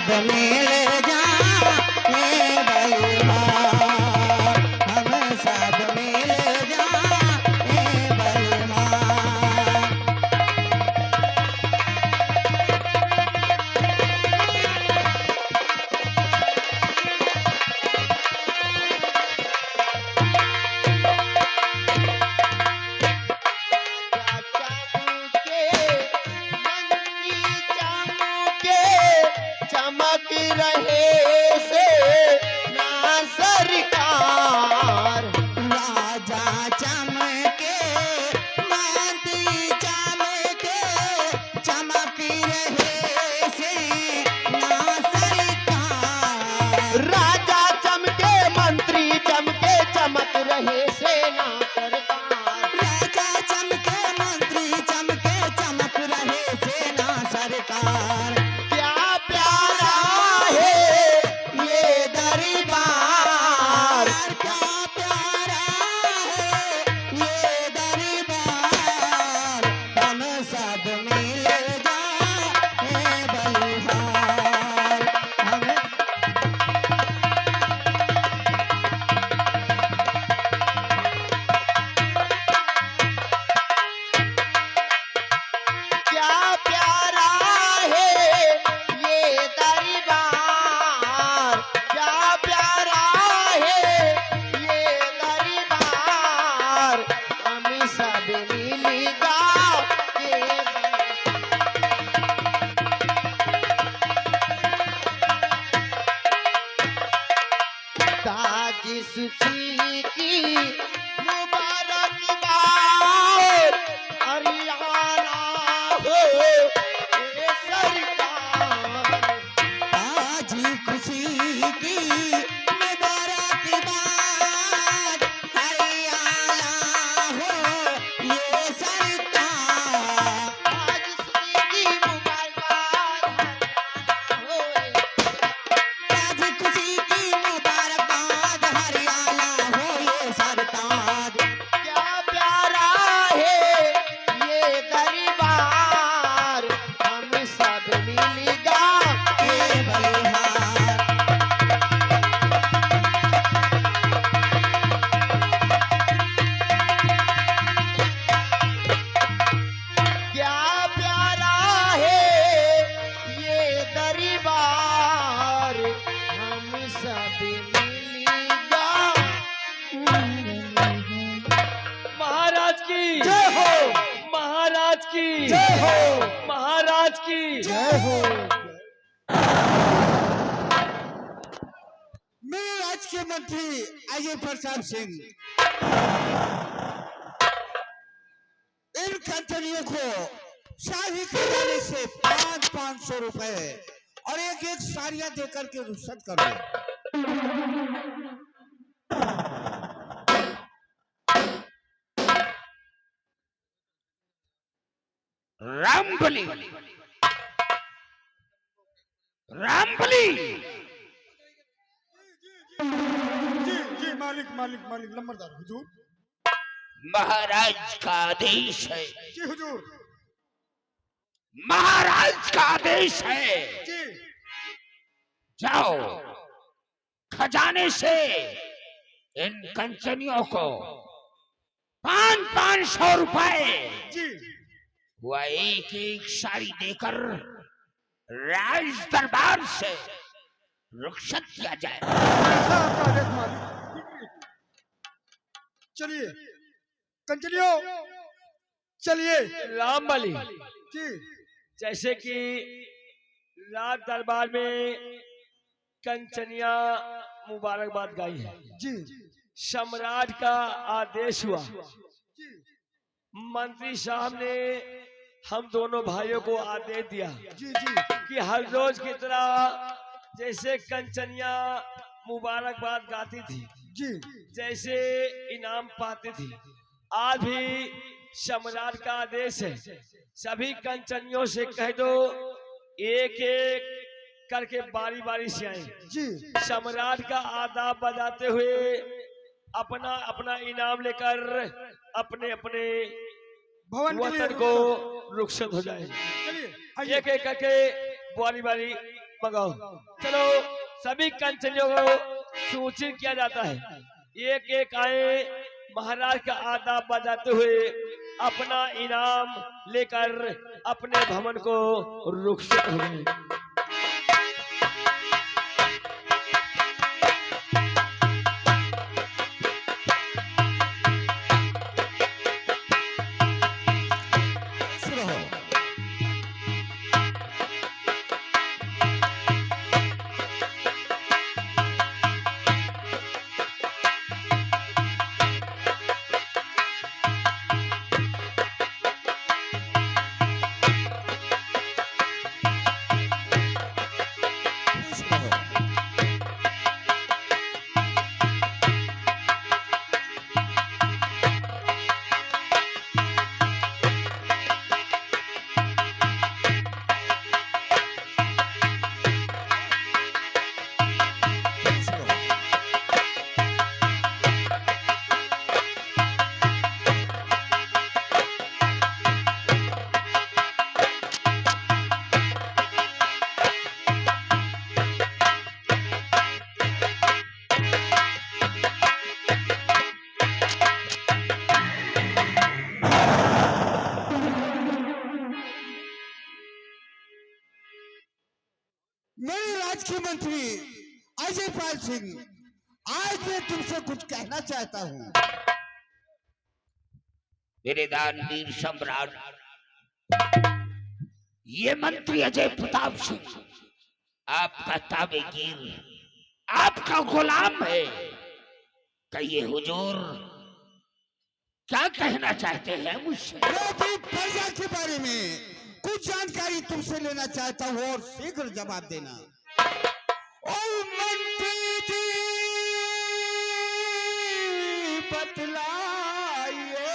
सब मिल जाए बलवान, हम सब मिल जाए बलवान। चमक रहे से ना सरकार, राजा चमके मंत्री चमके, चमक रहे से ना सरकार। राजा चमके मंत्री चमके, चमक रहे से ना सरकार। राजा चमके मंत्री चमके, चमक रहे से ना सरकार। क्या प्यारा है ये दरबार, क्या प्यारा है ये दरबार, हम सब मिल जाए बलहार, हम क्या प्यारा है ये दरबार, क्या प्यारा है ये दरबार, हम सब मिलगा के ताज सुशी की मुबारकबाद, हरियाणा हो ये सरकार। आज खुशी की मुबारकबाद, हरियाणा हो ये सरकार। आज सुशी की मुबारकबाद, हो आज खुशी की मुबारकबाद, हरियाणा हो ये सरकार। क्या प्यारा है ये दरबार, हम सब मिलगा ए बलिहार, क्या प्यारा है ये दरबार, हम सब मिलगा। महाराज की जय हो, महाराज की जय हो, महाराज की जय हो। मेरे राज्य के मंत्री अजय प्रताप सिंह इन कंपनियों को शाही खजाने से 500 रुपए और एक साड़ियां देकर के रुखसत कर दो। रामबली, रामबली, जी जी मालिक मालिक मालिक नंबरदार हुजूर। महाराज का आदेश है, जी हुजूर। महाराज का आदेश है। जी जाओ खजाने से इन कंचनियों को 500 रुपए जी वह एक एक साड़ी देकर राज दरबार से रुखसत किया जाए। ऐसा आपका आदेश मालिक। चलिए कंचनियो, चलिए। रामबली, जी जैसे कि राज दरबार में कंचनिया मुबारकबाद गाई है, जी सम्राट का आदेश हुआ, जी मंत्री साहब ने हम दोनों भाइयों को आदेश दिया जी जी कि हर रोज की तरह जैसे कंचनिया मुबारकबाद गाती थी, जी जैसे इनाम पाती थी, आज भी सम्राट का आदेश है, सभी कंचनियों से कह दो एक एक करके बारी बारी से आए, जी सम्राट का आदाब बजाते हुए अपना अपना इनाम लेकर अपने अपने भवन के लिए वतन को रुखसत हो जाए। चलिए आइए। एक एक करके बारी बारी मंगाओ। चलो सभी कंचनियों को सूचित किया जाता है, एक एक आए, महाराज का आदाब बजाते हुए अपना इनाम लेकर अपने भवन को रुखसत हो गए। सुनो, सुनो। मेरे राज्य के मंत्री अजय पाल सिंह, आज मैं तुमसे कुछ कहना चाहता हूँ। मेरे दानवीर सम्राट, ये मंत्री अजय प्रताप सिंह आपका ताबेगीर, आपका गुलाम है। कहिए हुजूर, क्या कहना चाहते हैं मुझसे? मैं अपनी प्रजा के बारे में कुछ जानकारी तुमसे लेना चाहता हूँ और शीघ्र जवाब देना। ओ मंत्री जी, बतलाइए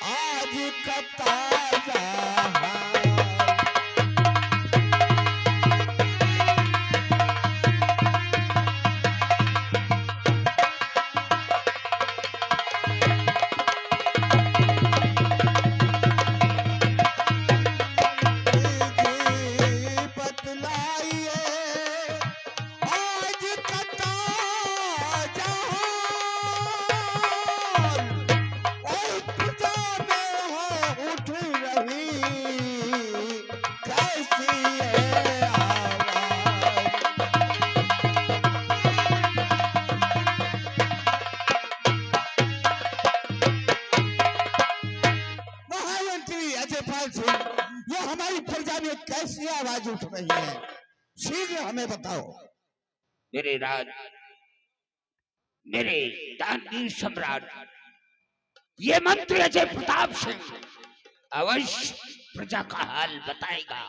आज का ताजा हाल। बतलाइए आज का ताजा हाल। ओ प्रजा में हो उठ रही कैसी है आवाज। महामंत्री अजय पाल सिंह, ये हमारी प्रजा में कैसी आवाज उठ रही है, शीघ्र हमें बताओ। मेरे राज, मेरे दानवीर सम्राट, ये मंत्री अजय प्रताप सिंह अवश्य प्रजा का हाल बताएगा।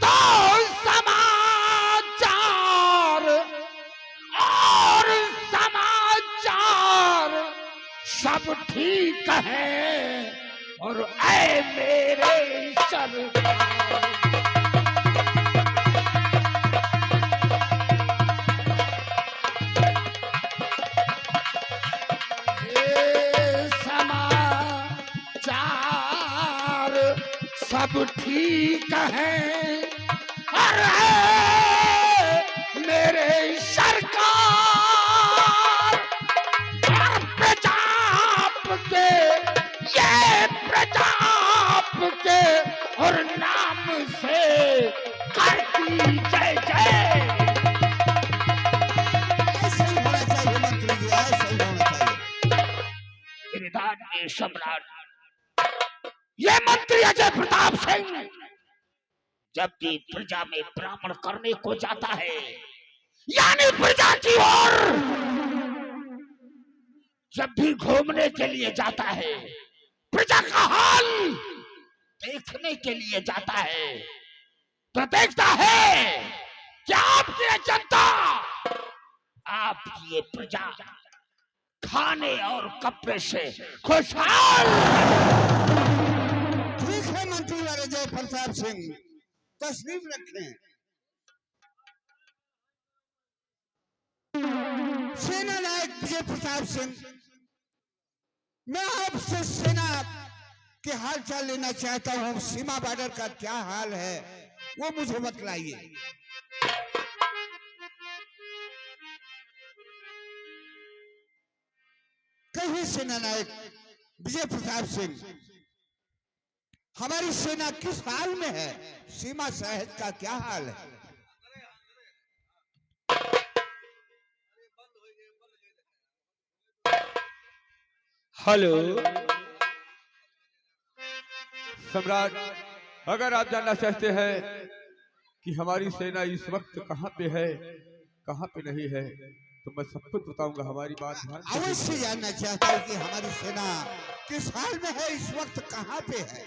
तो समाचार और समाचार सब ठीक है, और ऐ मेरे सरकार, ये समाचार सब ठीक है, और ऐ मेरे सरकार, प्रताप के, ये प्रताप के और नाम से करती जय जय। ऐसा ही होना चाहिए मंत्री जी, ऐसा ही होना चाहिए। मेरे दानवीर सम्राट, ये मंत्री अजय प्रताप सिंह जब भी प्रजा में भ्रमण करने को जाता है, यानी प्रजा की ओर जब भी घूमने के लिए जाता है, प्रजा का हाल देखने के लिए जाता है, तो देखता है कि आपकी ये जनता, आपकी ये प्रजा खाने और कपड़े से खुशहाल। ठीक है मंत्री वाले जय प्रताप सिंह, तशरीफ रखें। सेना नायक विजय प्रताप सिंह, मैं आपसे सेना के हाल चाल लेना चाहता हूँ। सीमा बॉर्डर का क्या हाल है वो मुझे बतलाइए। कहिए सेना नायक विजय प्रताप सिंह, हमारी सेना किस हाल में है? सीमा सरहद का क्या हाल है? हेलो सम्राट, अगर आप जानना चाहते हैं कि हमारी सेना इस वक्त कहाँ पे है, कहाँ पे नहीं है, तो मैं सब कुछ बताऊंगा। हमारी बात ध्यान से अवश्य सुनिए। जानना चाहता हूँ कि हमारी सेना किस हाल में है, इस वक्त कहाँ पे है।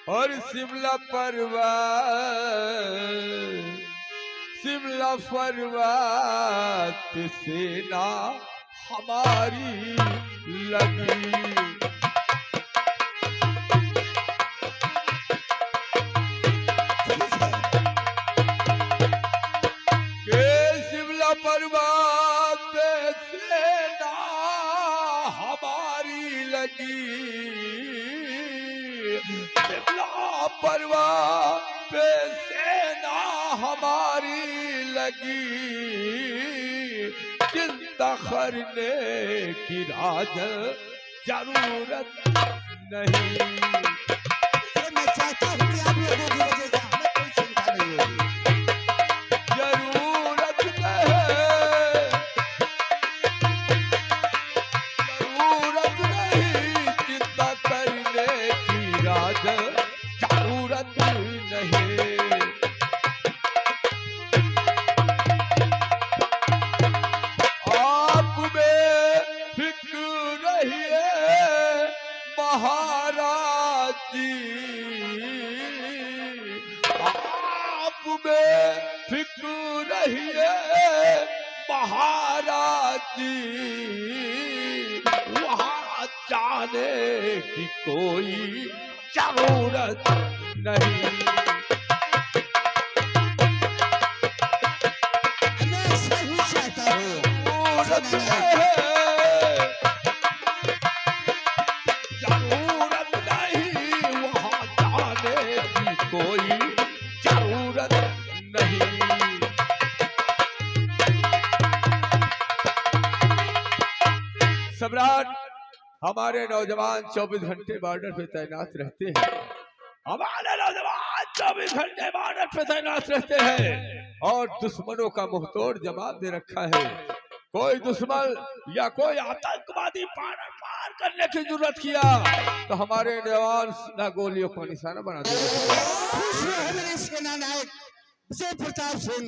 और शिमला पर्वत सेना हमारी लगी। के शिमला पर्वत पे सेना हमारी लगी। शिमला पर्वत पे सेना हमारी लगी। चिंता करने की राज जरूरत नहीं। तो मैं चाहता हूँ कि आप लोगों की वजह से हमें कोई चिंता नहीं होगी। जरूरत नहीं, जरूरत नहीं चिंता करने की राज जरूरत नहीं। आप बेफिक्र रहिए महाराज जी। आप बेफिक्र रहिए महाराज जी। वहाँ जाने की कोई जरूरत नहीं। मैं सही चाहता हूँ जरूरत सेना नायक। है, जरूरत नहीं वहाँ जाने की कोई जरूरत नहीं। सम्राट, हमारे नौजवान 24 घंटे बॉर्डर पे तैनात रहते हैं। हमारे नौजवान 24 घंटे बॉर्डर पे तैनात रहते हैं और दुश्मनों का मुंहतोड़ जवाब दे रखा है। कोई दुश्मन या कोई आतंकवादी बॉर्डर पार करने की जरूरत किया तो हमारे जवान ना गोलियों को निशाना बना देंगे। खुश रहे मेरे सेना नायक विजय प्रताप सिंह।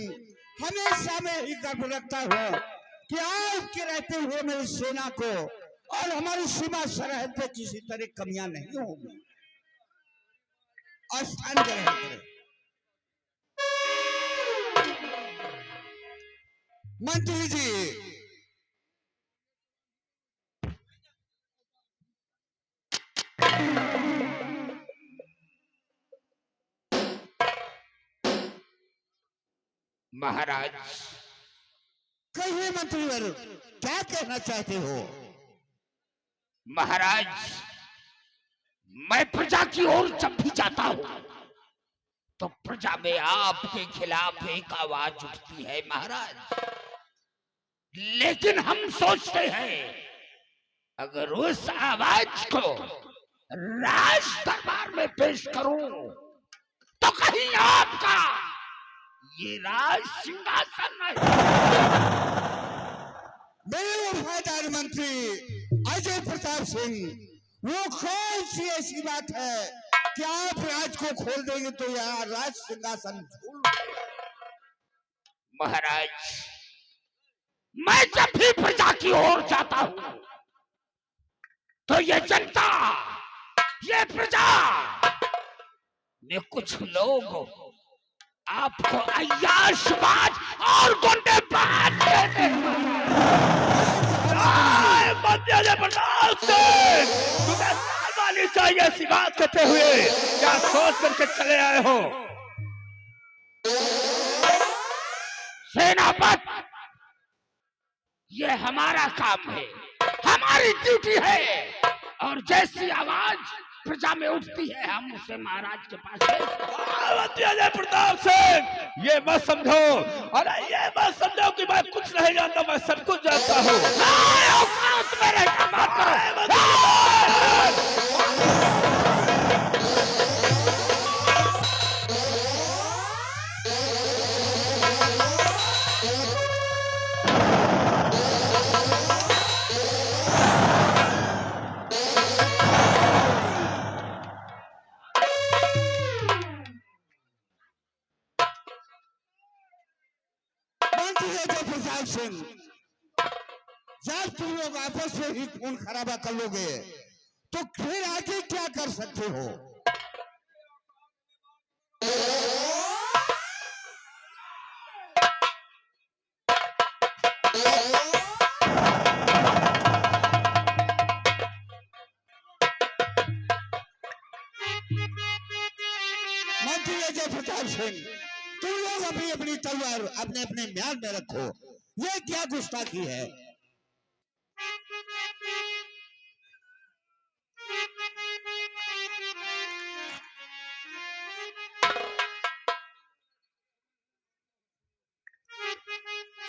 हमेशा मैं ही गर्व रखता हूँ कि आपके रहते हुए मेरी सेना को और हमारी सीमा सरहद पे किसी तरह कमियां नहीं होंगी। स्थान ग्रहण करें। मंत्री जी, महाराज, कहिए मंत्रीवर, क्या कहना चाहते हो? महाराज, मैं प्रजा की ओर जब भी जाता हूँ तो प्रजा में आपके खिलाफ एक आवाज उठती है महाराज। लेकिन हम सोचते हैं अगर उस आवाज को राज दरबार में पेश करूं तो कहीं आपका ये राज सिंहासन नहीं। मेरे वफादार मंत्री अजय प्रताप सिंह, वो कौन सी ऐसी बात है कि आप राज को खोल देंगे तो यहाँ राज सिंहासन झूल उठेगा? महाराज, मैं जब भी प्रजा की ओर जाता हूं तो ये जनता, ये प्रजा में कुछ लोग आपको अय्याशबाज और गुंडेबाज कहते हैं। प्रताप सिंह, तुम्हें सावधानी चाहिए ऐसी बात कहते हुए क्या सोच करके चले आए हो? सेनापति, ये हमारा काम है, हमारी ड्यूटी है और जैसी आवाज प्रजा में उठती है हम उसे महाराज के पास मंत्री अजय प्रताप सिंह, ये मत समझो, अरे ये मत समझो कि मैं कुछ नहीं जानता, मैं सब कुछ जानता हूँ। मंत्री अजय प्रताप सिंह, जब तुम लोग आपस में ही खून खराबा कर लोगे तो फिर आगे क्या कर सकते हो? मंत्री अजय प्रताप सिंह, तुम लोग अपनी अपनी तलवार अपने अपने म्यान में रखो। ये क्या गुस्ताखी है?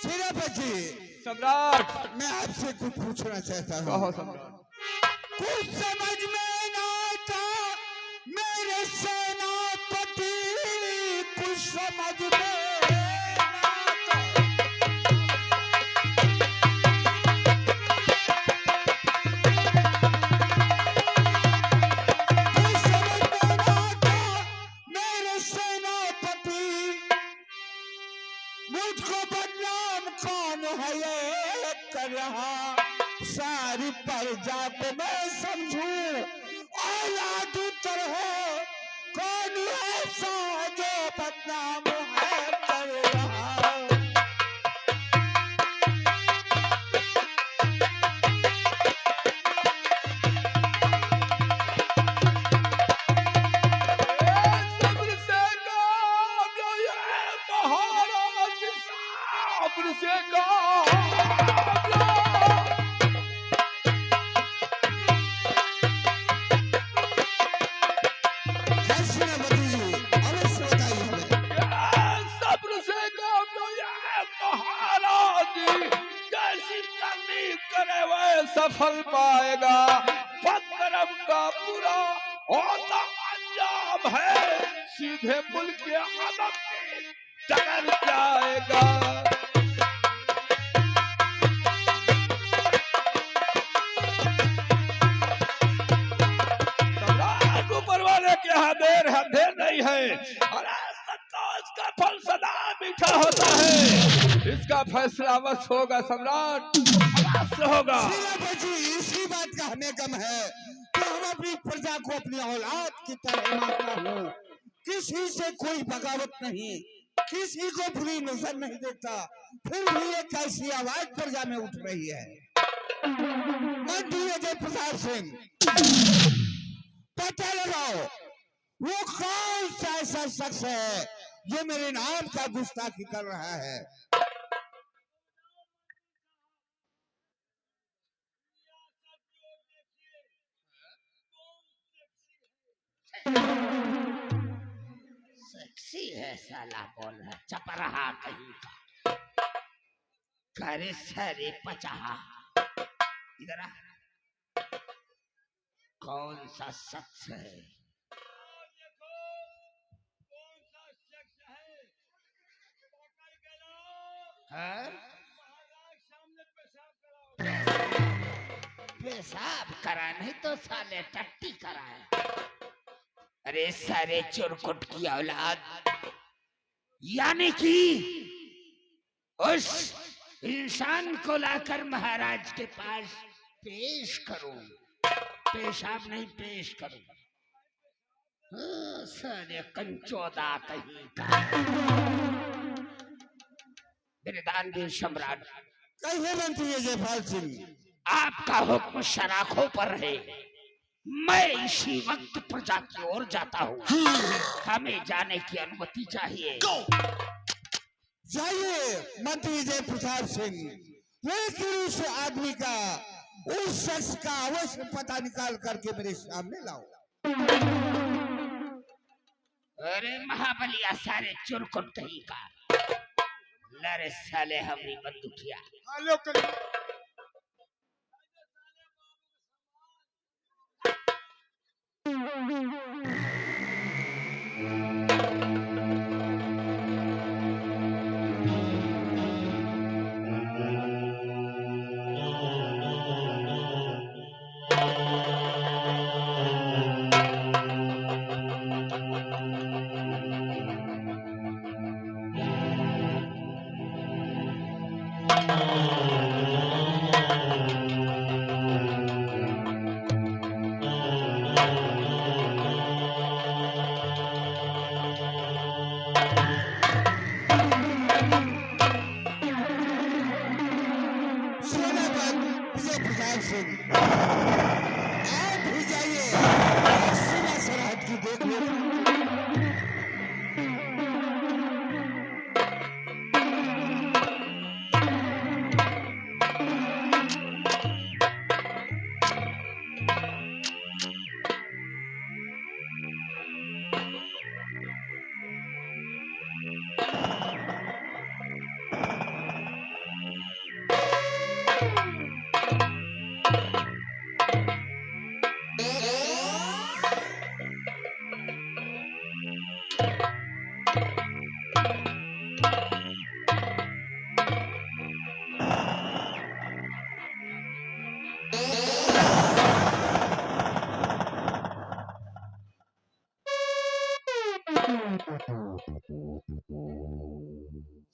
सेनापति सम्राट, मैं आपसे कुछ पूछना चाहता कहो हूँ। सम्राट। कुछ समझ में ना आता मेरे सेनापति, कुछ समझ में ना आता। कुछ समझ में ना आता मेरे सेनापति, मुझको बदनाम कौन है ये कर रहा? सारी प्रजा को मैं समझूं औलाद तरह, कौन ऐसा जो बदनाम है कर रहा? सब्र से काम लो ये महाराज, सब्र से काम लो। जय सेनापति जी, अवश्य बताइए हमें। सब्र से काम लो ये महाराज, जैसी करनी करे वह सफल पाएगा। पत्थरम का पूरा होता अंजाम है, सीधे मुल्क के आदम की टकर जाएगा। सम्राट, ऊपर वाले के यहाँ देर है, देर नहीं है। अरे संतोष का फल सदा मीठा होता है, इसका फैसला अवश्य होगा सम्राट, अवश्य होगा। सेनापति, इसी बात का हमें गम है कि हम अपनी प्रजा को अपनी औलाद की तरह मानता हूँ। किसी से कोई बगावत नहीं, किसी को बुरी नजर नहीं देता, फिर भी एक ऐसी आवाज प्रजा में उठ रही है। मंत्री अजय प्रताप सिंह, पता लगाओ वो कौन सा ऐसा शख्स है जो मेरे नाम का गुस्ताखी कर रहा है। सेक्सी है साला, बोल रहा चपरहा कहीं का, करे सारे पचाहा। इधर आ, कौन सा शख्स है? हाँ? पेशाब करा नहीं तो साले टट्टी करा है। अरे सारे चुरकुट की औलाद, यानी कि उस इंसान को लाकर महाराज के पास पेश करूं, पेशाब नहीं पेश करूं। हाँ, सारे कंचोदा कहीं का। मेरे दानवीर सम्राट, कहिए मंत्री अजयपाल सिंह, आपका हुक्म शराखों पर है। मैं इसी वक्त प्रजा की ओर जाता हूँ, हमें जाने की अनुमति चाहिए। जाइए मंत्री जय प्रताप सिंह, लेकिन उस आदमी का उस शख्स का अवश्य पता निकाल करके मेरे सामने लाओ। अरे महाबलिया सारे चुरकुट कहीं का लरे साले हमरी बंदूकिया सेनापति विजय प्रताप सिंह, आप भी जाइए और सीमा सरहद की देख लीजिए।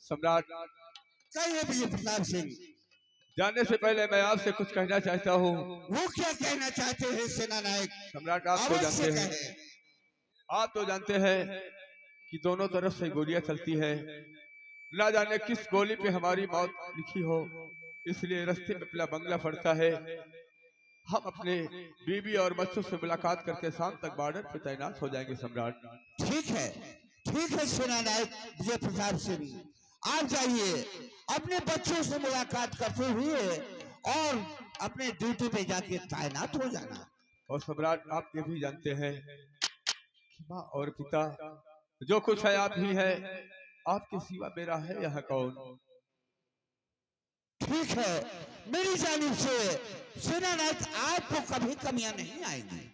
सम्राट, कहिए विजय प्रताप सिंह, जाने से पहले मैं आपसे कुछ कहना चाहता हूँ। वो क्या कहना चाहते हैं सेना नायक? सम्राट, आप तो अवश्य जानते हैं, कहें। आप तो जानते हैं कि दोनों तरफ से गोलियां चलती है। ना जाने किस गोली पे हमारी मौत लिखी हो, इसलिए रास्ते में अपना बंगला पड़ता है। हम अपने बीवी और बच्चों से मुलाकात करके शाम तक बॉर्डर पे तैनात हो जाएंगे सम्राट। ठीक है सेना नायक विजय प्रताप सिंह, आप जाइए अपने बच्चों से मुलाकात करते हुए और अपने ड्यूटी पे जाके तैनात हो जाना। और सम्राट, आप ये भी जानते हैं कि माँ और पिता जो कुछ है आप ही है, आपके सिवा मेरा है यहाँ कौन। ठीक है, मेरी जानिब से सेना नायक आपको कभी कमियां नहीं आएंगी।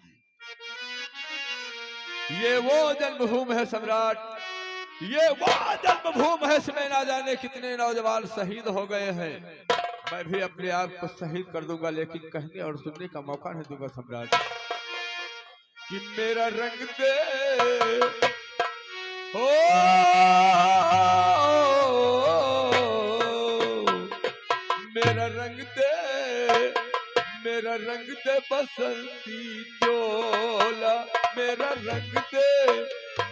ये वो जन्मभूमि है सम्राट, ये वो जन्मभूमि है, इसमें ना जाने कितने नौजवान शहीद हो गए हैं। मैं भी अपने आप को शहीद कर दूंगा, लेकिन कहने और सुनने का मौका नहीं दूंगा सम्राट। कि मेरा रंग दे हो, मेरा रंग दे, मेरा रंग दे बसंती चोला, मेरा रंग दे,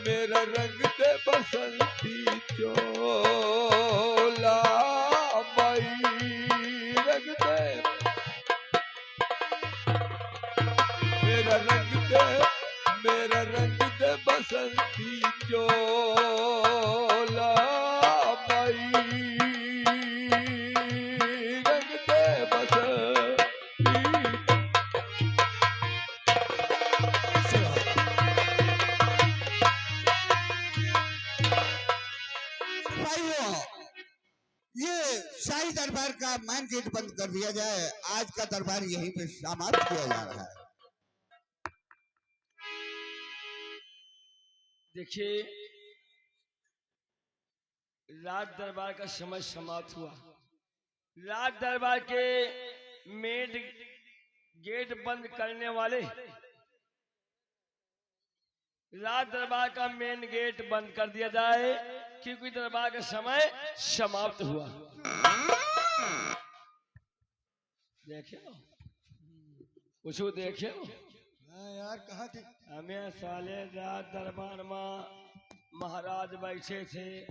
मेरा रंग दे बसंती चोला, माई रंग दे, मेरा रंग दे, मेरा रंग दे बसंती चोला, माई रंग दे बसंती। भाइयों, ये शाही दरबार का मेन गेट बंद कर दिया जाए। आज का दरबार यहीं पे समाप्त किया जा रहा है। देखिए, राज दरबार का समय समाप्त हुआ। राज दरबार के मेन गेट बंद करने वाले, राज दरबार का मेन गेट बंद कर दिया जाए, क्योंकि दरबार का समय समाप्त हुआ। देखियो कुछ देखियो यार कहाँ थे? हमें साले राज दरबार में महाराज बैठे थे,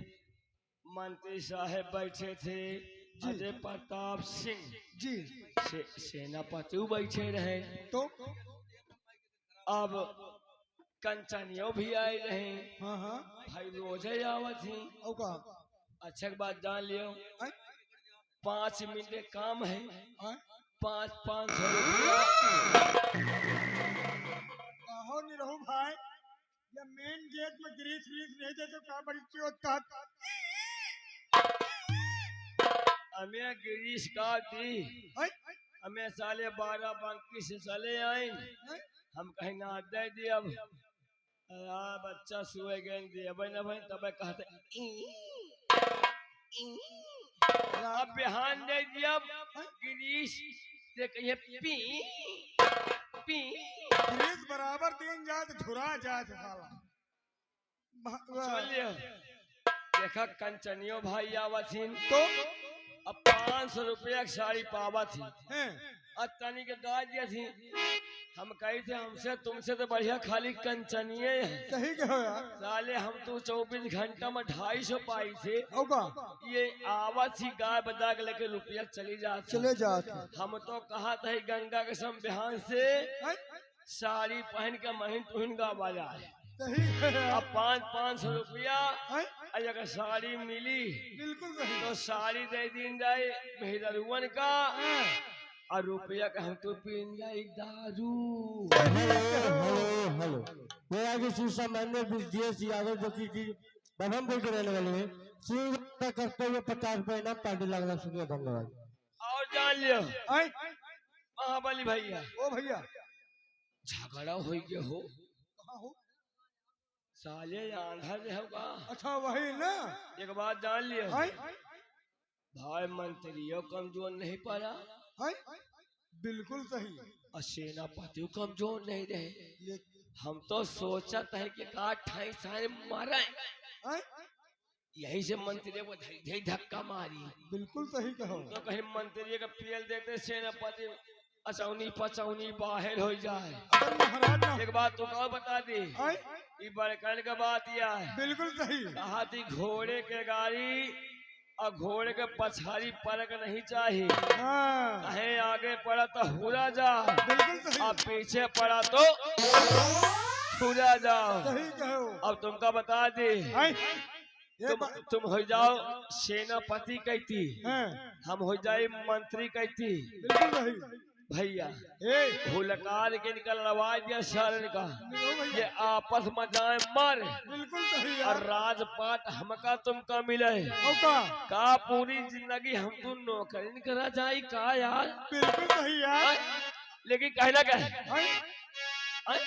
मंत्री साहब बैठे थे, अजय प्रताप सिंह जी सेनापति बैठे रहे, तो अब कंचनियों भी आए रहे। हाँ भाई रोजे आवत थी। और का अच्छा बात जान लियो, 5 मिनट काम है, 500 रुपया। आहो नहीं रहू भाई, ये मेन गेट में ग्रीस नहीं दे तो का बड़ी चोट का। हमें गिरीश का दी, हमें साले 12 बाकी से चले आए, हम कहीं ना दे दी। अब बच्चा सुए गए दिए भाई ना भाई, तब कहते अब बिहान दे दिया गिरीश से कहिए पी पी। ग्रीस बराबर दिन जात झुरा जात साला। चलिए देखा कंचनियो भाई आवथिन तो अब 500 रुपया की साड़ी पावा थी, तनी के गा दिया थी। हम कही थे हमसे तुमसे तो बढ़िया खाली कंचनिए है। सही कहो यार। साले हम तो 24 घंटा में 250 पाई थे, होगा ये आवा थी गाय बजा के लेके रुपया चली जाती। चले जाते। हम तो कहा था ही गंगा के सम बिहान से साड़ी पहन के महीन तुहिन गा बाजा है। सही है यार। अब 500 रुपया अगर साड़ी मिली बिल्कुल सही। तो साड़ी दे दी जाए भेदरुवन का, और रुपया का हम तो पीन जाए दारू। हेलो ये आगे शीशा मैंने DS यादव जो कि बभमपुर के रहने वाले हैं, सिंह करते हुए 50 रुपए इनाम पार्टी लगना शुक्रिया धन्यवाद। और जान लियो महाबली भैया, ओ भैया झगड़ा हो गया हो कहाँ हो? साले आंधा जो होगा। अच्छा वही ना। एक बात जान लियो हाय भाई, मंत्रियों कमजोर नहीं पड़ा हाय बिल्कुल सही। और सेनापति कमजोर नहीं रहे। हम तो सोचत है कि काट ठाई सारे मारे, हाय यही से मंत्री को धई धक्का मारी। बिल्कुल सही कहो। तो कहीं मंत्री का पेल देते सेनापति अचौनी पचौनी बाहर हो जाए। अगर महाराज ना एक बात तो और बता दी, हाय ये बड़कन का बात यह है, बिल्कुल सही। कहा थी घोड़े के गाड़ी और घोड़े के पछाड़ी परक नहीं चाहिए। हाँ कहीं आगे पड़ा तो हुरा जा, बिल्कुल सही। और पीछे पड़ा तो हुरा जाओ। सही कहो। अब तुमका बता दे, हाय ये तुम हो जाओ सेनापति कहती, हाँ हम हो जाए मंत्री कहती। बिल्कुल सही भैया ए भूलकार के निकल रवाज दिया शरण का, ओ भैया ये आपस में जाए मर, बिल्कुल सही और यार। राजपाट हमका तुमका मिले। होगा का पूरी जिंदगी हम तो नौकरी करा जाए का यार। बिल्कुल सही यार। लेकिन कहना क्या हाय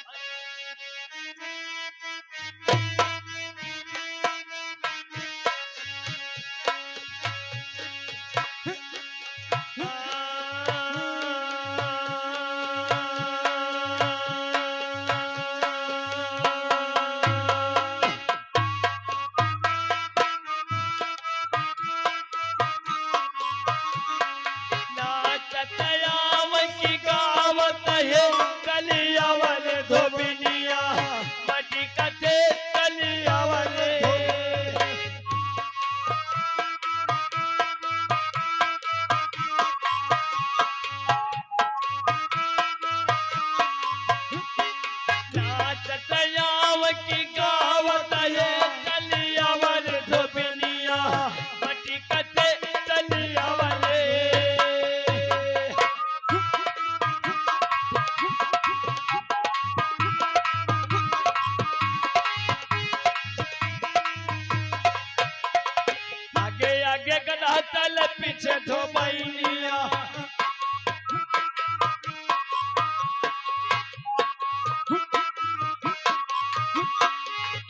पीछे धोबैनिया,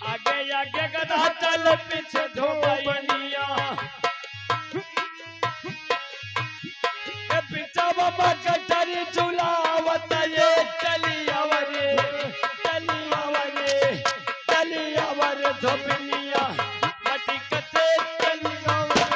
आगे आगे गधा चल पीछे धोबैनिया, पीछा बाबा कटरी झुलावत ये चली आवरे धोबनिया मटी कते चली आवरे।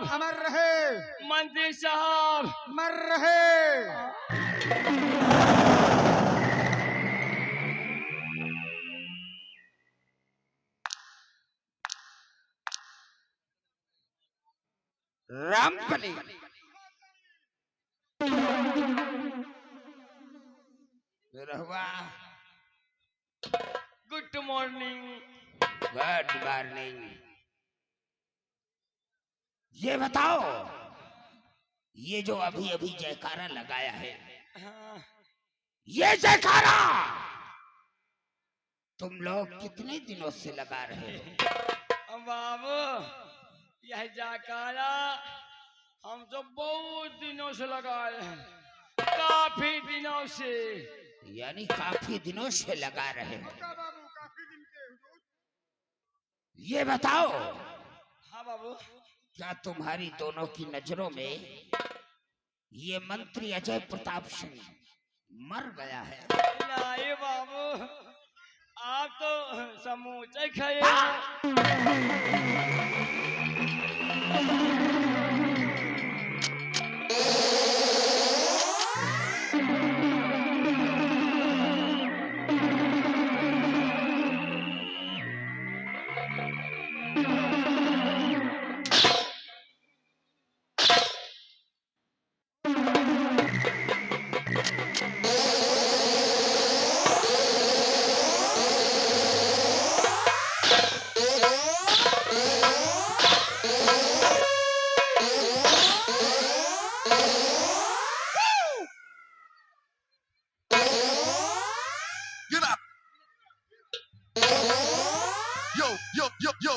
साहब अमर रहे, मंत्री साहब मर रहे। रामबली रहुआ गुड मॉर्निंग। Good morning. ये बताओ, ये जो अभी अभी जयकारा लगाया है, हाँ, ये जयकारा तुम लोग कितने दिनों से लगा रहे हो? बाबू यह जयकारा हम तो बहुत दिनों से लगाए हैं, काफी दिनों से। यानी काफी दिनों से लगा रहे हो। ये बताओ, हाँ बाबू। क्या तुम्हारी दोनों की नजरों में ये मंत्री अजय प्रताप सिंह मर गया है? नहीं बाबू, आप तो समूचे खड़े हैं। Get up. Yo, yo, yo, yo.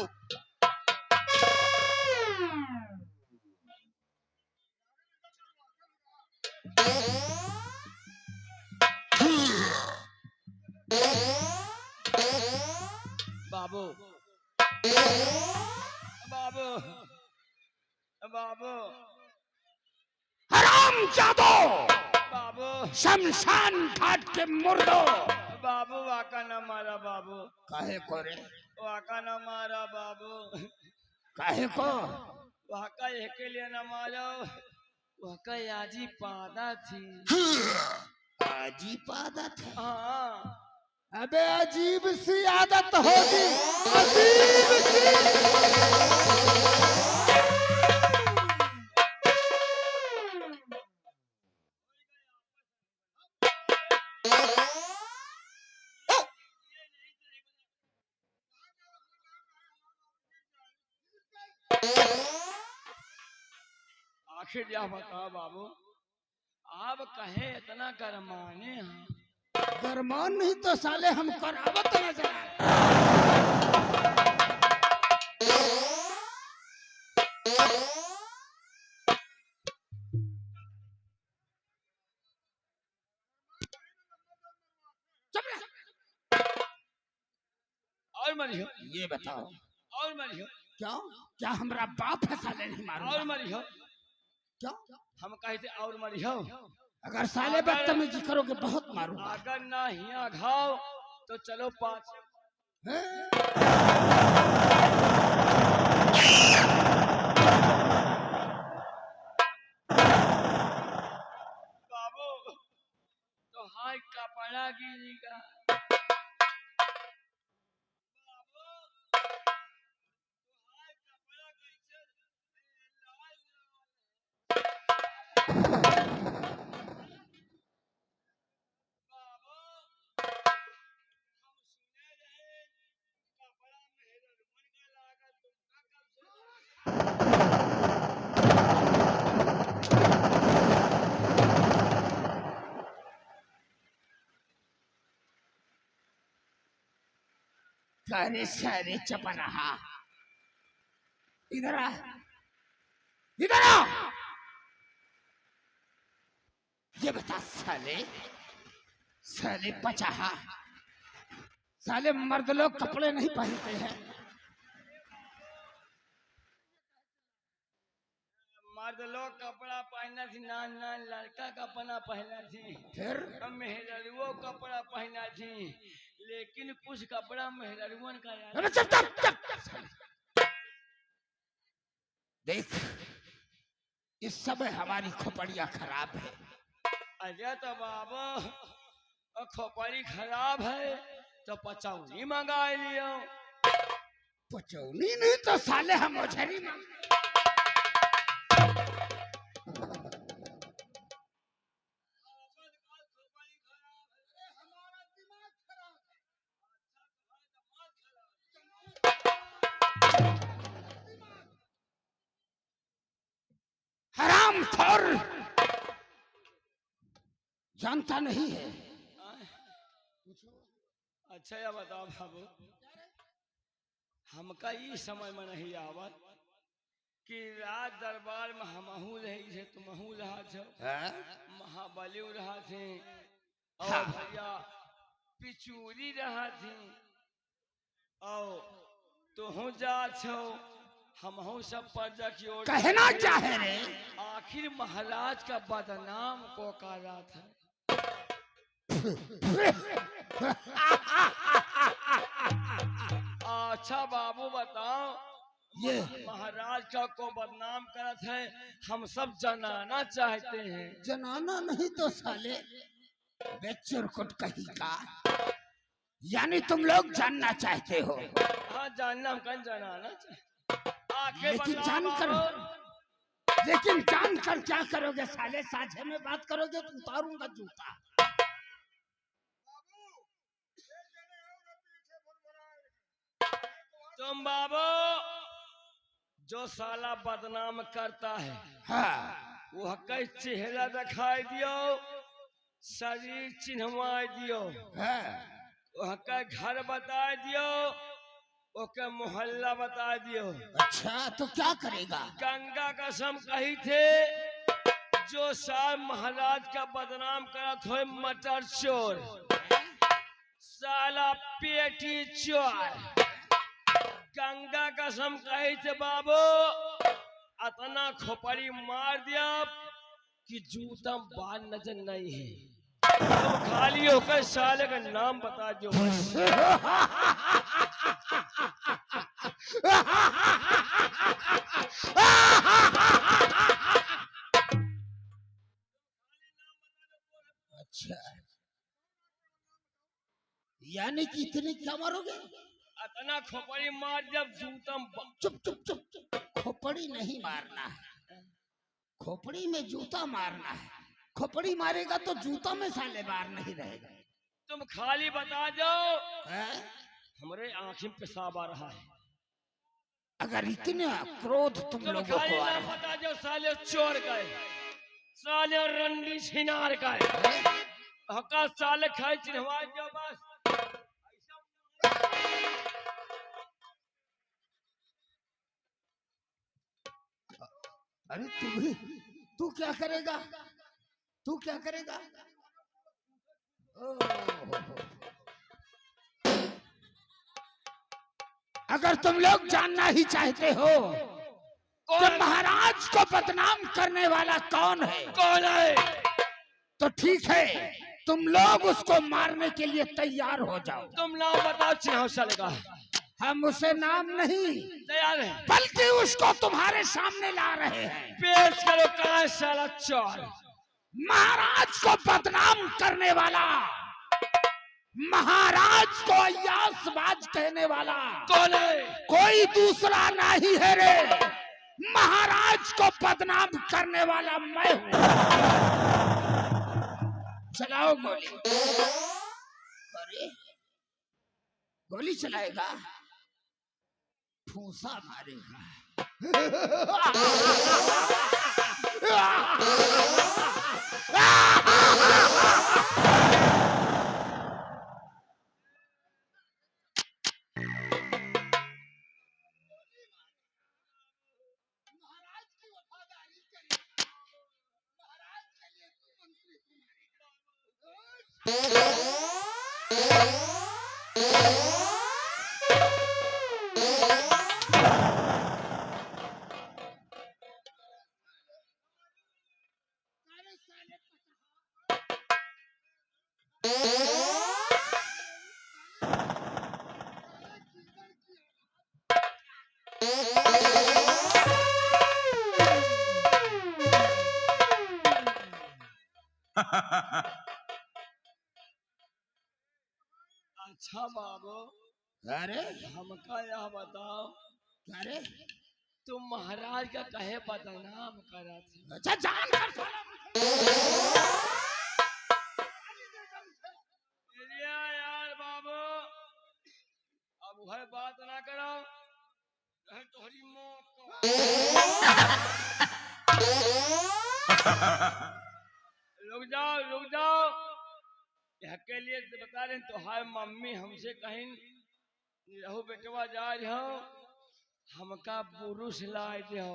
बाबू बाबू बाबू हराम जादो, बाबू शमशान घाट के मुर्दो। बाबू वाका न मारा बाबू, काहे को रे? वाका न मारा बाबू, काहे को? वाका के लिए न मारो, वाका आजी पादा थी। अजीब आदत है। हाँ अबे अजीब सी आदत होगी, अजीब सी। आखिर यह बताओ बाबू, आप कहे इतना गरमाने हैं? गरमान नहीं तो साले हम करावत नजर आ और मरियो, ये बताओ, और मरियो, क्यों? क्या हमारा बाप है साले नहीं मारूंगा? और मरियो। क्यों? हम कहते और मरियो, अगर साले बदतमीजी करोगे बहुत मारूंगा। अगर ना हिया घाव तो चलो पास। बाबू तो हाय कपड़ा गिरेगा। बाबू तो हाय कपड़ा कैसे लाल बाबू, हम सुने रहे कपड़ा मेहरबान का लागत तुमका कब से अरे सारे चपराहा, इधर आ, इधर आ। ये बता साले, साले पचाहा, साले मर्द लोग कपड़े नहीं पहनते हैं। मर्द लोग कपड़ा पहना थी, नान नान लड़का कपड़ा पहना थी, फिर मेहररुओ कपड़ा पहना थी, लेकिन कुछ कपड़ा मेहररुअन का यार। अबे चुप चुप चुप। देख इस समय हमारी खोपड़ियां खराब है। अरे तो बाबा खोपड़ी खराब है तो पचौनी मंगा लियो। पचौनी नहीं तो साले हम ओझरी में हराम खोर जानता नहीं है। अच्छा या बताओ बाबू, हमका ये समझ में नहीं आवत कि राज दरबार में हमहू रही थे, तुमहू रहा छो, महाबली रहा थे और हाँ। भैया पिचूरी रहा थी और तुहू जा छो, हमहू सब पर्दा की ओर कहना चाहे रे आखिर महाराज का बदनाम को करा था। अच्छा बाबू बताओ, ये महाराज का को बदनाम करत है, हम सब जनाना चाहते हैं। जनाना नहीं तो साले बेचुरकुट कहीं का, यानी तुम लोग जानना चाहते हो। हाँ जानना, हम कहीं जनाना चाहते। आखिर लेकिन बताओ जानकर बाबू, लेकिन जानकर क्या करोगे साले? साझे में बात करोगे तो उतारूंगा जूता। तुम बाबू जो साला बदनाम करता है हाँ वह कई चेहरा दिखाई दियो, शरीर चिन्हवा दियो, हाँ वह का घर बता दियो, ओके मोहल्ला बता दियो। अच्छा तो क्या करेगा? गंगा कसम कही थे जो साल महाराज का बदनाम करत हो मटर चोर, साला पेटी चोर। गंगा कसम कही थे बाबू, अतना खोपड़ी मार दिया कि जूता बाल नजर नहीं है। तो खाली होकर साले का नाम बता दो बस। अच्छा यानी कि इतनी क्या मारोगे? अतना खोपड़ी मार जब जूतम चुप चुप चुप चुप। खोपड़ी नहीं मारना है, खोपड़ी में जूता मारना है। खोपड़ी मारेगा तो जूता में साले बार नहीं रहेगा। तुम खाली बता दो, हैं? हमारे आंखी में पेशाब आ रहा है। अगर इतना क्रोध तुम तुम लोगों खाली को आ नाम रहा बता दो, साले चोर गए, साले रंडी छिनार गए, हका साले खाए चिन्हवा दो बस। अरे तू क्या करेगा? तू क्या करेगा? अगर तुम लोग जानना ही चाहते हो कि महाराज को बदनाम करने वाला कौन है, कौन है? तो ठीक है, तुम लोग उसको मारने के लिए तैयार हो जाओ। तुम नाम बताओ, चिन्ह चलेगा। हम उसे नाम नहीं तैयार है, बल्कि उसको तुम्हारे सामने ला रहे हैं। पेश करो कहाँ साला चोर। महाराज को बदनाम करने वाला, महाराज को अय्यासबाज कहने वाला कौन है? कोई दूसरा नहीं है रे। महाराज को बदनाम करने वाला मैं हूँ। चलाओ गोली। अरे गोली चलाएगा, फूसा मारेगा। अच्छा बाबू, अरे हमका यह बताओ, अरे तुम महाराज का कहे बदनाम करा थे? अच्छा जान कर साला। यार बाबू, अब वह बात ना करो, कहे तोहरी मौत को। रुक जाओ रुक जाओ, यह के लिए बता रहे तोहार मम्मी हमसे कहीं रहू बेटवा जा रहो, हमका बुरुस लाए दो,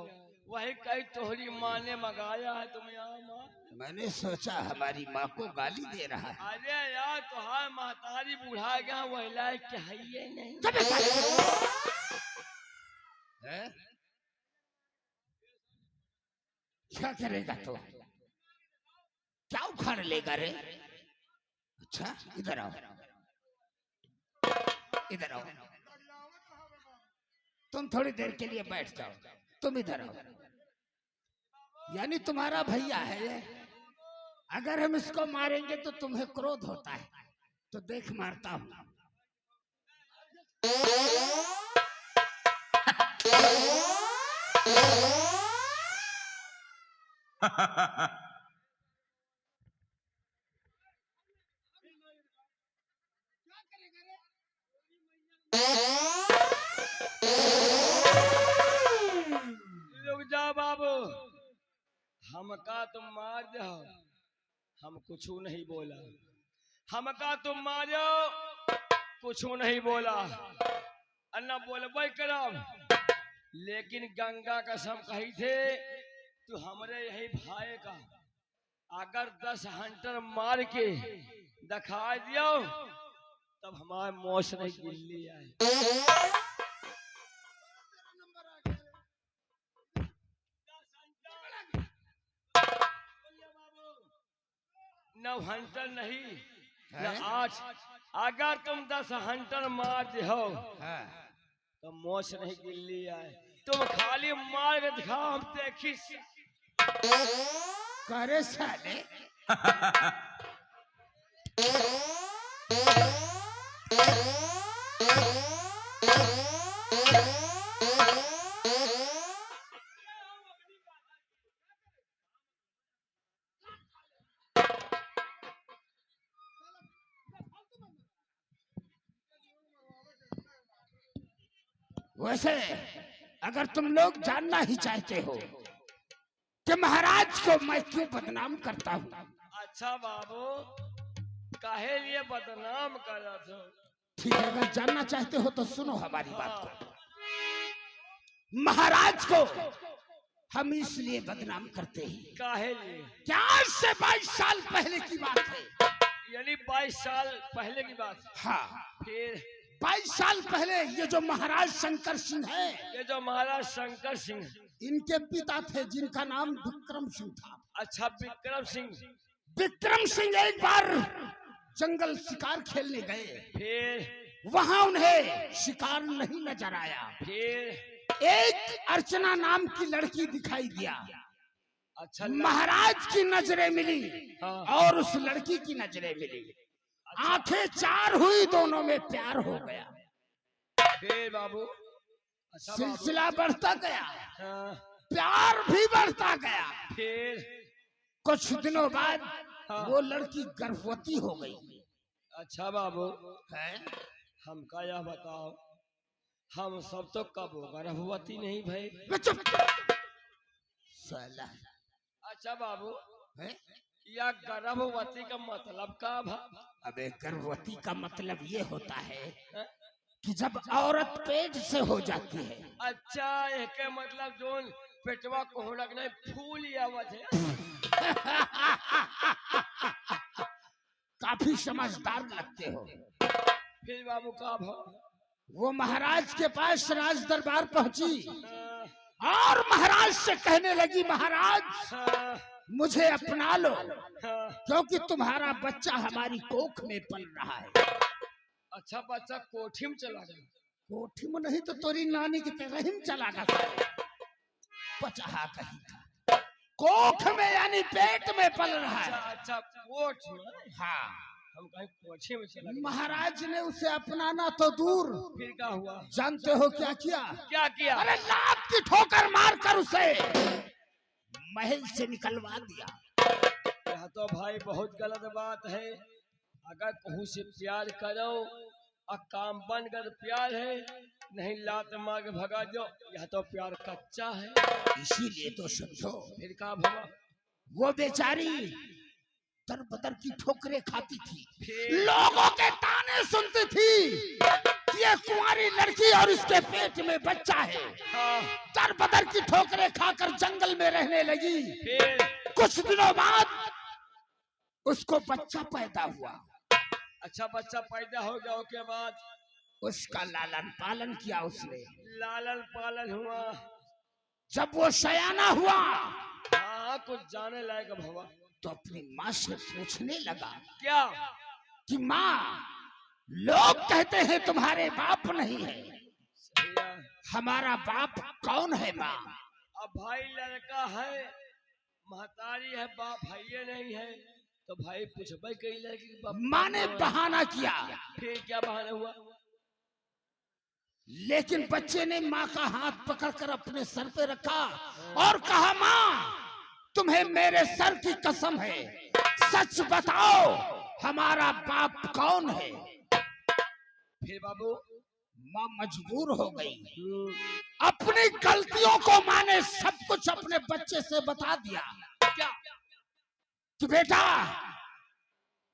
वही कही तोहरी माँ ने मंगाया है, तुम यहाँ माँ। मैंने सोचा हमारी माँ को गाली दे रहा है। अरे यार तोहार महतारी बुढ़ा गया, वह लायक चाहिए नहीं। हैं? क्या करेगा तो? क्या उखाड़ लेगा रे? अच्छा इधर आओ, इधर आओ। तुम थोड़ी देर के लिए बैठ जाओ, तुम इधर आओ। यानी तुम्हारा भैया है ये? अगर हम इसको मारेंगे तो तुम्हें क्रोध होता है, तो देख मारता हूं। रुक जाओ बाबू, हमका तुम मार दो, हम कुछ नहीं बोला। हमका तुम मारो, कुछ नहीं बोला, अन्ना बोलबे करब। लेकिन गंगा कसम कही थे तू हमरे यही भाई का अगर 10 हंटर मार के दिखा दियो, तब हमारे मौस नहीं गिल्ली आए। 9 हंटर नहीं न 8, अगर तुम 10 हंटर मार हो तो मौस नहीं गिल्ली आए। तुम खाली मार के दिखाओ, हम देखी। करे साले। वैसे अगर तुम लोग जानना ही चाहते हो कि महाराज को मैं क्यों बदनाम करता हूँ, अच्छा बाबू, काहे लिए बदनाम कर रहा था? ठीक है, अगर जानना चाहते हो तो सुनो हमारी बात को। महाराज को हम इसलिए बदनाम करते हैं, काहे लिए? क्या आज से 22 साल पहले की बात है। यानी 22 साल पहले की बात? हाँ, फिर 22 साल पहले ये जो महाराज शंकर सिंह है, ये जो महाराज शंकर सिंह, इनके पिता थे जिनका नाम विक्रम सिंह था। अच्छा विक्रम सिंह। विक्रम सिंह एक बार जंगल शिकार खेलने गए, फिर वहां उन्हें शिकार नहीं नजर आया। फिर एक अर्चना नाम की लड़की दिखाई दिया। अच्छा महाराज की नजरें मिली हाँ। और उस लड़की की नजरें मिली, आंखें चार हुई, दोनों में प्यार हो गया। फिर बाबू? अच्छा सिलसिला बढ़ता गया, हाँ। प्यार भी बढ़ता गया। फिर कुछ दिनों बाद हाँ। वो लड़की गर्भवती हो गई। अच्छा बाबू, है? हमका यह बताओ, हम सब तो कब गर्भवती नहीं भाई? चुप साला। अच्छा बाबू, है? या गर्भवती का मतलब का भा? अबे गर्भवती का मतलब ये होता है कि जब औरत पेट से हो जाती है। अच्छा, एक मतलब जो पेटवा को लगना फूल आवत है। काफी समझदार लगते हो। फिर बाबू का भा? वो महाराज के पास राज दरबार पहुंची और महाराज से कहने लगी, महाराज मुझे अपना लो, क्योंकि तुम्हारा बच्चा हमारी कोख में पल रहा है। अच्छा, बच्चा कोठी में चला गया? कोठी में नहीं तो तोरी नानी की तरह ही चला गया, पचहा कहीं था। कोख में यानी पेट में पल रहा अच्छा है। अच्छा, कोठ में। हाँ, हम कहीं कोठे में चला गया। महाराज ने उसे अपनाना तो दूर, फिर क्या हुआ? जानते हो क्या किया? क्या किया? अरे लात की ठोकर मारकर उसे महल से निकलवा दिया। यह तो भाई बहुत गलत बात है। अगर कहूँ से प्यार करो और काम बन कर प्यार है, नहीं लात मार के भगा दो, यह तो प्यार कच्चा है। इसीलिए तो समझो, फिर का भगा? वो बेचारी दर बदर की ठोकरें खाती थी, फिर लोगों के ताने सुनती थी कि ये कुंवारी लड़की और इसके पेट में बच्चा है। हाँ, दर बदर की ठोकरें खाकर जंगल में रहने लगी। फिर कुछ दिनों बाद उसको बच्चा पैदा हुआ। अच्छा बच्चा पैदा हो गया, उसके बाद उसका लालन पालन किया उसने। लालन पालन हुआ। जब वो सयाना हुआ हाँ, कुछ जाने लायक भवा। तो अपनी माँ से पूछने लगा क्या? कि माँ, लोग कहते हैं तुम्हारे बाप नहीं है, सही है। हमारा बाप कौन है माँ? अब भाई लड़का है, महतारी है, बाप है ये नहीं है, तो भाई पूछबे कई लड़की के बाप। माँ ने बहाना किया, फिर क्या बहाना हुआ? लेकिन बच्चे ने माँ का हाथ पकड़कर अपने सर पे रखा और कहा, माँ तुम्हें मेरे सर की कसम है, सच बताओ हमारा बाप कौन है? फिर बाबू माँ मजबूर हो गई। अपनी गलतियों को माँ ने सब कुछ अपने बच्चे से बता दिया। क्या? कि बेटा,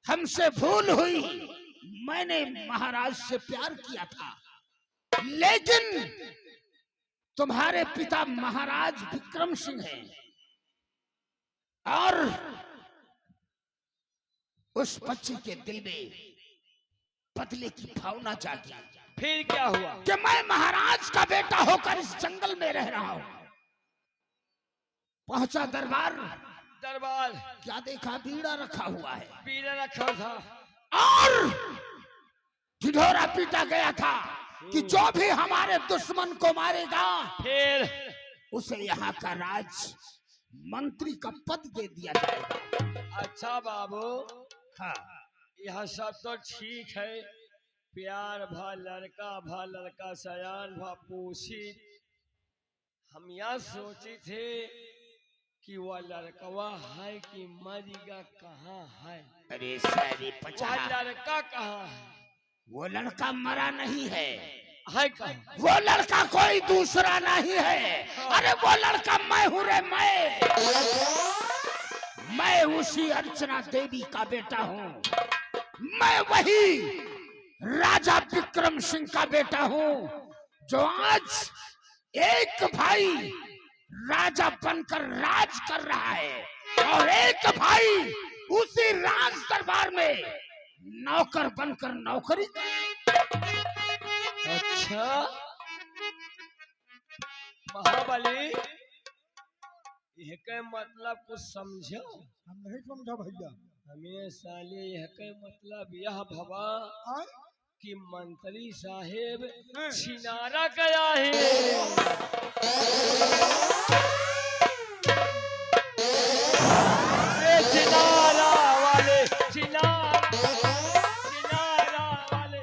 हमसे भूल हुई, मैंने महाराज से प्यार किया था, लेकिन तुम्हारे पिता महाराज विक्रम सिंह हैं और उस बच्चे के दिल में बदले की भावना जागी। फिर क्या हुआ? कि मैं महाराज का बेटा होकर इस जंगल में रह रहा हूं। पहुंचा दरबार, दरबार क्या देखा? बीड़ा रखा हुआ है पीला रखा था और ढिढोरा पीटा गया था कि जो भी हमारे दुश्मन को मारेगा फिर उसे यहाँ का राज मंत्री का पद दे दिया जाएगा। अच्छा बाबू, हाँ, यह सब तो ठीक है, प्यार भा लड़का सयान भा पोषित। हम यह सोचे थे कि वह लड़कवा है कि मरिगा कहाँ है? अरे सारी वह पचा, लड़का कहाँ है? वो लड़का मरा नहीं है, है कहाँ? वो लड़का कोई दूसरा नहीं है। अरे वो लड़का मैं हूँ रे, मैं उसी अर्चना देवी का बेटा हूँ। मैं वही राजा विक्रम सिंह का बेटा हूँ जो आज एक भाई राजा बनकर राज कर रहा है और एक भाई उसी राज दरबार में नौकर बनकर नौकरी। अच्छा महाबली, यह के मतलब कुछ समझो? हम नहीं समझा भैया। हमें साले यह के मतलब यह भवा कि मंत्री साहेब छिनारा गया है। ये छिनारा वाले, छिनारा वाले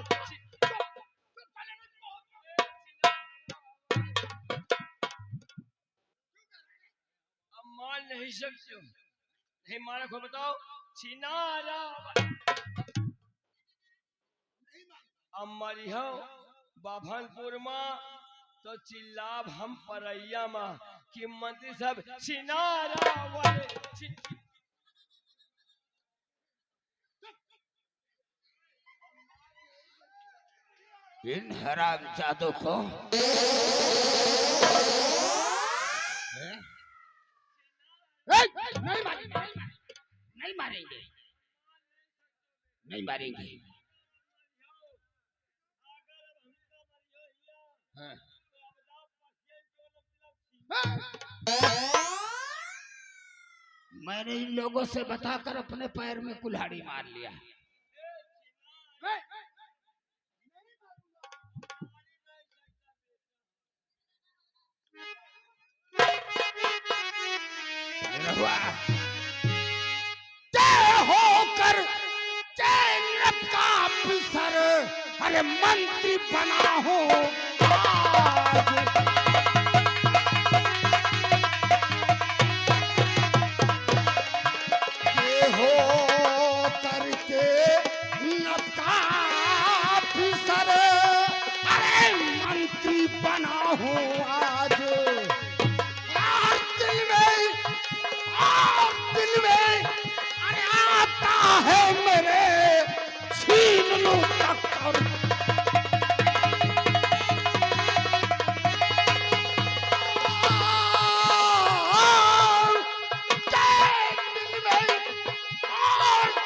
अब मान नहीं सकते हो, नहीं मारा को बताओ। छिनारा अमरी हो बाभनपुर माँ तो चिल्लाब हम परैया माँ कि मंत्री सब छिनारा वाले इन हराम जादू को नहीं मारेंगे, नहीं मारेंगे, नहीं मारेंगे। हाँ। मैंने इन लोगों से बताकर अपने पैर में कुल्हाड़ी मार लिया। हुआ जय होकर जय नब का अफसर अरे मंत्री बना हो आज। जय हो करके नब का अफसर अरे मंत्री बना हो आज। दिल में अरे आता है मेरे छीन लो टक्कर।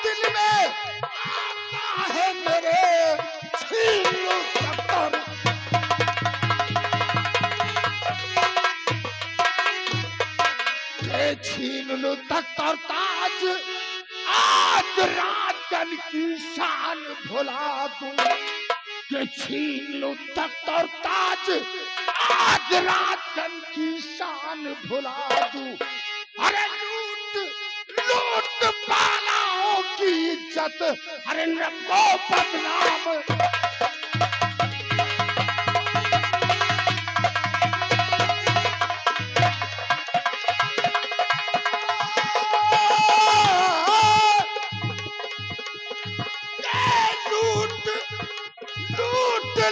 दिल में आता है मेरे छीन लो टक्कर। छीन लो तख्त और ताज आज राजन की शान भुला दूं। के छीन लो तख्त और ताज आज राजन की शान भुला दूं। अरे लूट लूट बालाओं की इज्जत अरे नब्बो बदनाम।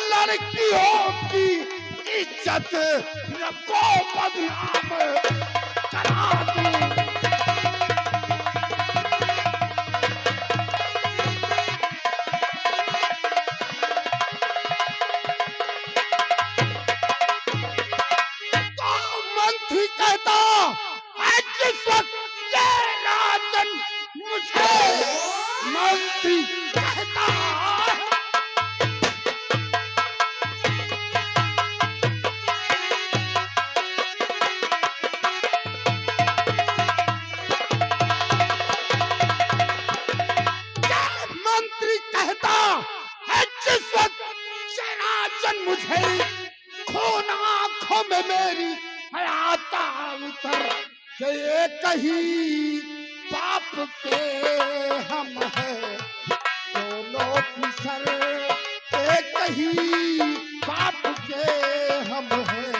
लड़कियों की इज्जत को बदनाम करा दूं। तो मंत्री कहता है जिस वक्त ये राजन मुझे मंत्री कहता मुझे खून आंखों में मेरी आता उतर के एक ही बाप के हम हैं दोनों पिसर। एक ही बाप के हम हैं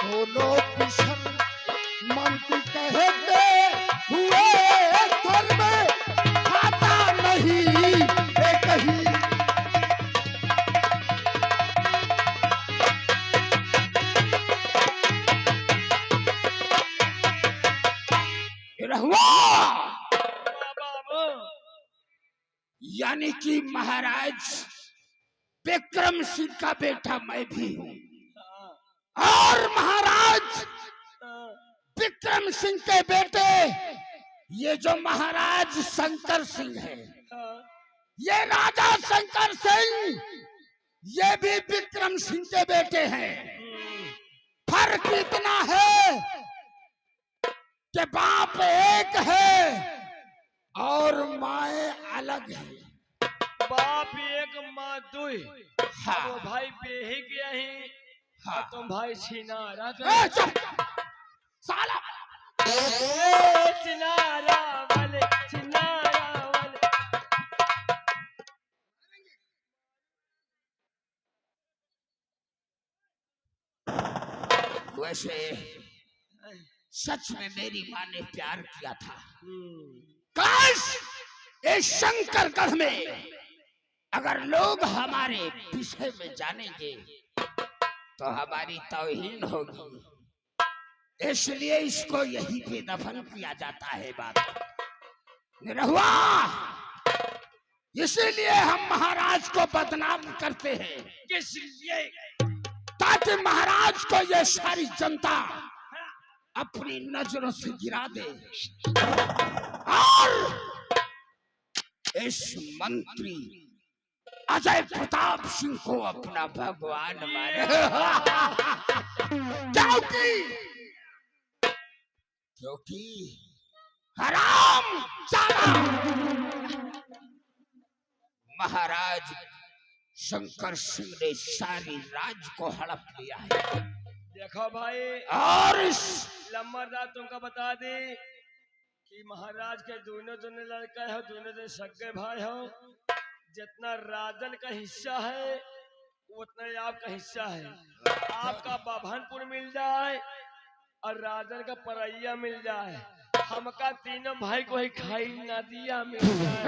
दोनों पिसर। मंत्री कहते हुए सर में खाता नहीं एक ही। यानी कि महाराज विक्रम सिंह का बेटा मैं भी हूँ और महाराज विक्रम सिंह के बेटे ये जो महाराज शंकर सिंह है ये राजा शंकर सिंह ये भी विक्रम सिंह के बेटे हैं। फर्क इतना है कि बाप एक है और माए अलग है। बाप एक माँ दुई। हाँ। वो भाई बेही गया ही। हाँ। तुम भाई छीना साला चिनारा वाले चिनारा वाले। वैसे सच में मेरी माँ ने प्यार किया था। काश इस शंकरगढ़ में अगर लोग हमारे विषय में जानेंगे तो हमारी तौहीन होगी। इसलिए इसको यहीं पे दफन किया जाता है। बात निरहुआ इसीलिए हम महाराज को बदनाम करते हैं। किस लिए? ताकि महाराज को ये सारी जनता अपनी नजरों से गिरा दे और इस मंत्री अजय प्रताप सिंह को अपना भगवान माने। क्योंकि हराम जादा महाराज शंकर सिंह ने सारी राज को हड़प लिया है। देखो भाई और इस लंबरदार तुमको बता दे कि महाराज के दोनों दोनों लड़का है, दोनों दोनों सगे भाई हो। जितना राजन का हिस्सा है उतना ही आपका हिस्सा है। आपका बाभनपुर मिल जाए और राजन का परैया मिल जाए, हमका तीनों भाई को ही खाई नदिया मिल जाए।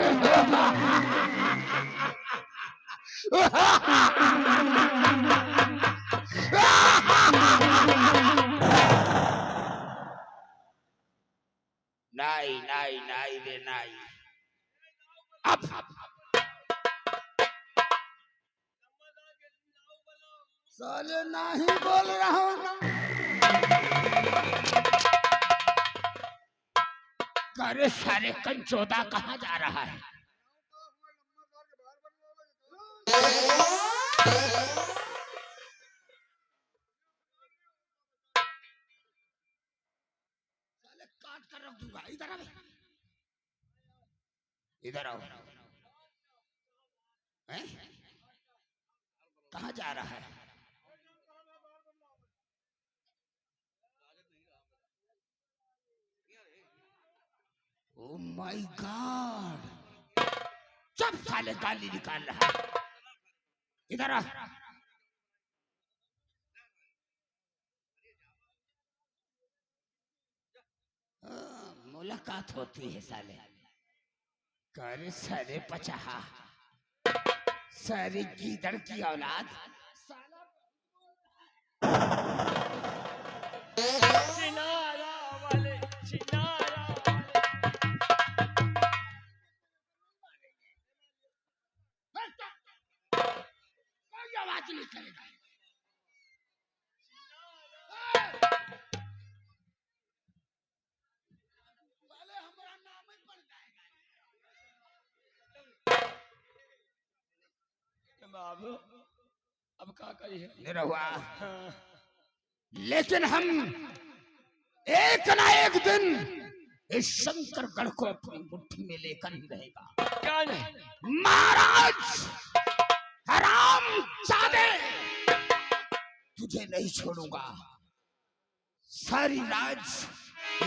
नहीं नहीं नहीं रे नहीं। अब साले नहीं बोल रहा हूँ। करे सारे कंचोदा कहाँ जा रहा है? साले काट कर रख दूंगा। इधर आओ, इधर आओ। हैं? कहाँ जा रहा है? Oh my God! जब साले गाली निकाल रहा है। इधर आ। मुलाकात होती है साले। करे सारे पचाहा, सारी गीदड़ की औलाद। चिनारा वाले, चिनारा कोई आवाज नहीं करेगा। बाबू अब क्या करिए? निरहुआ, हाँ। लेकिन हम एक ना एक दिन इस शंकरगढ़ को अपनी मुट्ठी में लेकर ही रहेगा। क्या नहीं? महाराज हराम जादे, तुझे नहीं छोड़ूंगा। सारी राज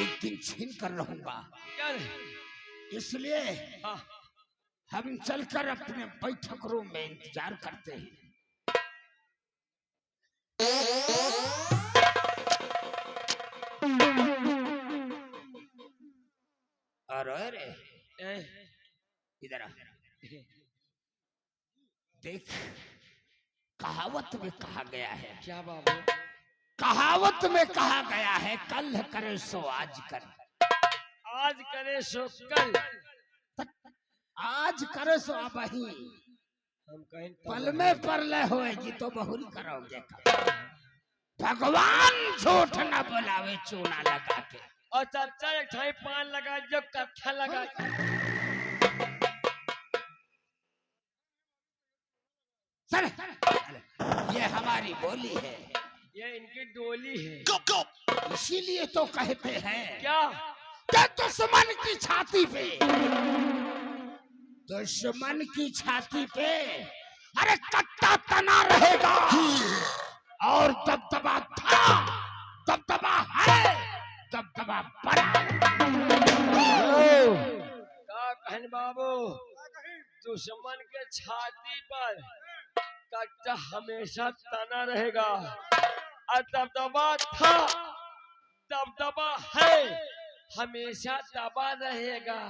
एक दिन छीन कर रहूंगा। क्या नहीं? इसलिए हाँ। हम चलकर अपने बैठक रूम में इंतजार करते हैं। और अरे इधर आ। देख, कहावत में कहा गया है। क्या बाबू? कहावत में कहा गया है, कल करे सो आज कर। आज करे सो कल, आज करे सो अब ही। हम कहीं पल में परलय होएगी तो बहुरी करोगे। भगवान झूठ न बोलावे चूना लगा के। और चाचा एक ठाई पान लगा जो कत्था लगा। सर, ये हमारी बोली है, ये इनकी डोली है। Go, go. इसीलिए तो कहते हैं क्या? कि दुश्मन की छाती पे, दुश्मन की छाती पे अरे कट्टा तना रहेगा। और दबदबा था, दबदबा है, दबदबा बना। क्या कहन बाबू? दुश्मन के छाती पर कट्टा हमेशा तना रहेगा। और दबदबा था, दबदबा है, हमेशा दबा रहेगा।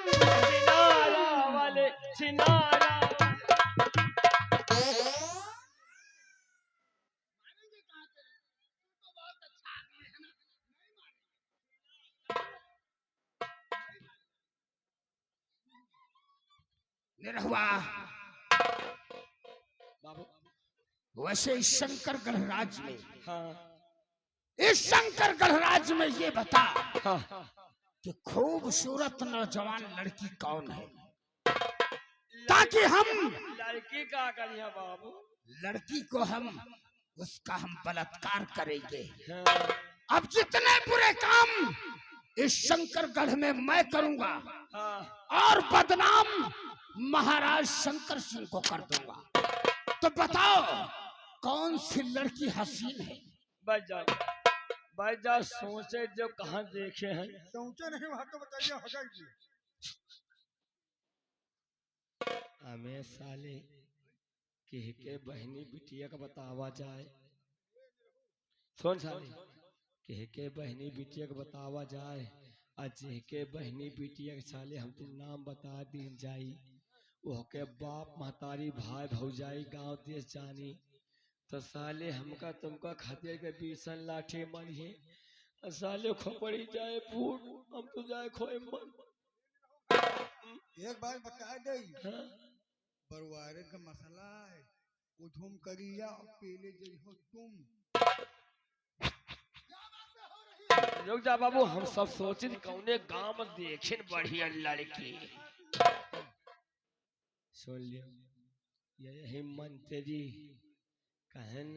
चिनारा वाले, चिनारा निरहुआ, बाबू। वैसे इस शंकरगढ़ राज में, हाँ इस शंकरगढ़ राज में ये बता हाँ। कि खूबसूरत नौजवान लड़की कौन है, ताकि हम लड़की का करिए बाबू। लड़की को हम उसका हम बलात्कार करेंगे। हाँ अब जितने बुरे काम इस शंकरगढ़ में मैं करूंगा हाँ। और बदनाम महाराज शंकर सिंह को कर दूंगा। तो बताओ कौन सी लड़की हसीन है? बच जाओ, भाई जा सोचे जो कहाँ देखे हैं। सोचे नहीं वहाँ तो बताइए होगा जी। हमें साले कह के बहनी बिटिया का बतावा जाए। सुन साले कह के बहनी बिटिया का बतावा जाए। आज के बहनी बिटिया के साले हम तुम नाम बता दी जाई। वो के बाप महतारी भाई भौजाई गांव देश जानी तो साले हमका तुमका खातिर के बीसन लाठी मारिए। साले खोपड़ी जाए फूट हम तो जाए खोए मन। एक बात बता दे, हाँ? बरुआरे का मसला है, उधम करिया और पीले जइहो तुम। रुक जा बाबू, हम सब सोचे कौने गांव में देखे बढ़िया लड़की। सुन लियो यही मंत्री कहन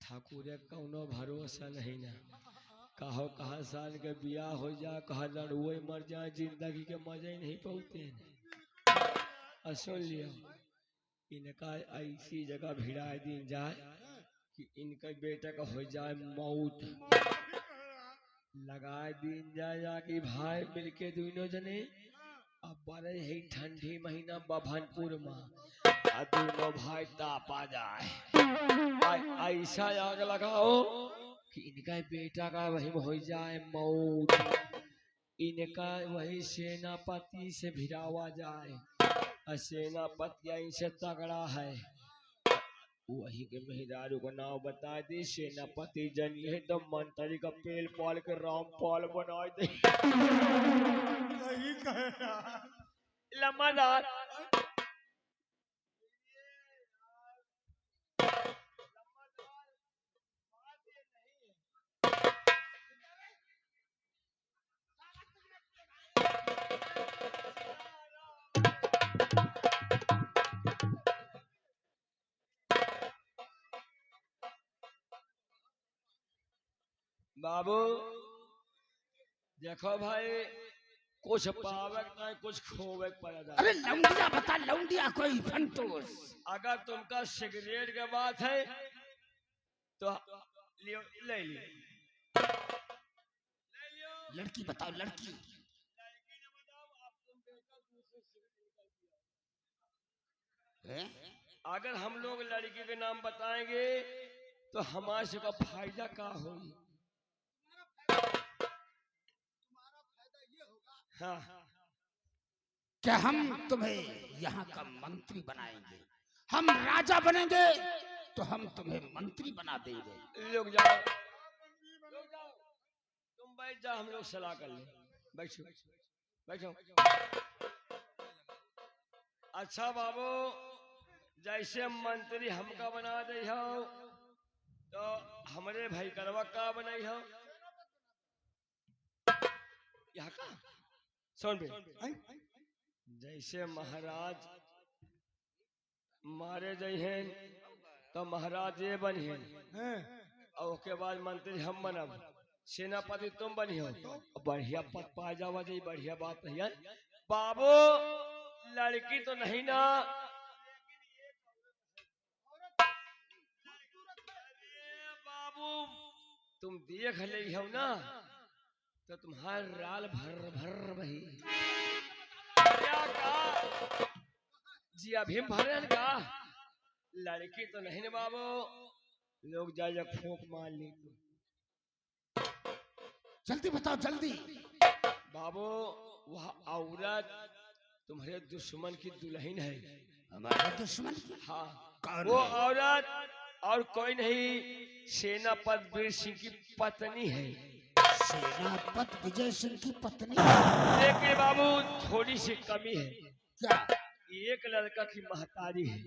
ठाकुर कौनो भरोसा नहीं ना। कहो कहा साल के बियाह हो जा, कहा लड़ुए मर जाए, जिंदगी के मजे ही नहीं पहुँचते। सुन लियो इनका ऐसी जगह भिड़ा दी जाए कि इनका बेटा का हो जाए मौत। लगा दिन जाए कि भाई मिलके दोनों जने अब बड़े ही ठंडी महीना बभनपुर में दोनों भाई तापा जाए। ऐसा आग लगाओ कि इनका बेटा का वही हो जाए मौत। इनका वही सेनापति से भिड़ावा जाए। सेनापति इनसे तगड़ा है। वही के मेहरारू का नाम बता दी। सेनापति जन है तो मंत्री का पेल पाल के रामपाल बना दे। यही कहना लम्बादार बाबू देखो भाई कुछ पावे नहीं कुछ खोवे पड़ा। अरे लौंडिया बता, लौंडिया कोई फंटूस। अगर तुमका सिगरेट के बात है तो लियो ले लियो। लड़की बताओ, लड़की। अगर हम लोग लड़की के नाम बताएंगे तो हमारे से का फायदा क्या होगी? हाँ क्या हम तुम्हें यहाँ का मंत्री बनाएंगे? हम राजा बनेंगे तो हम तुम्हें मंत्री बना देंगे। लोग जाओ, तुम बैठ जाओ, हम लोग सलाह कर ले। बैठो बैठो। अच्छा बाबू जैसे मंत्री हमका बना दे हो तो हमारे भाई करवा का बनाई हो यहाँ का। सुन बे जैसे महाराज मारे जइहें तो महाराज ये बनिए और उसके बाद मंत्री हम बनब, सेनापति तुम बनियो। बढ़िया पद पा जावा जी, बढ़िया बात है बाबू। लड़की तो नहीं ना, बाबू तुम देख ले हो ना तो तुम्हारे राल भर भर वही जी अभी भरन का। लड़की तो नहीं ना बाबू, लोग जा फूक मार ली। जल्दी बताओ जल्दी। बाबू वह औरत तुम्हारे दुश्मन की दुल्हन है। हमारे दुश्मन? हाँ कौन वो है? औरत और कोई नहीं, सेनापति वीर सिंह की पत्नी है। सेनापति विजय सिंह की पत्नी? लेकिन बाबू थोड़ी सी कमी है। क्या? एक लड़का की महतारी है।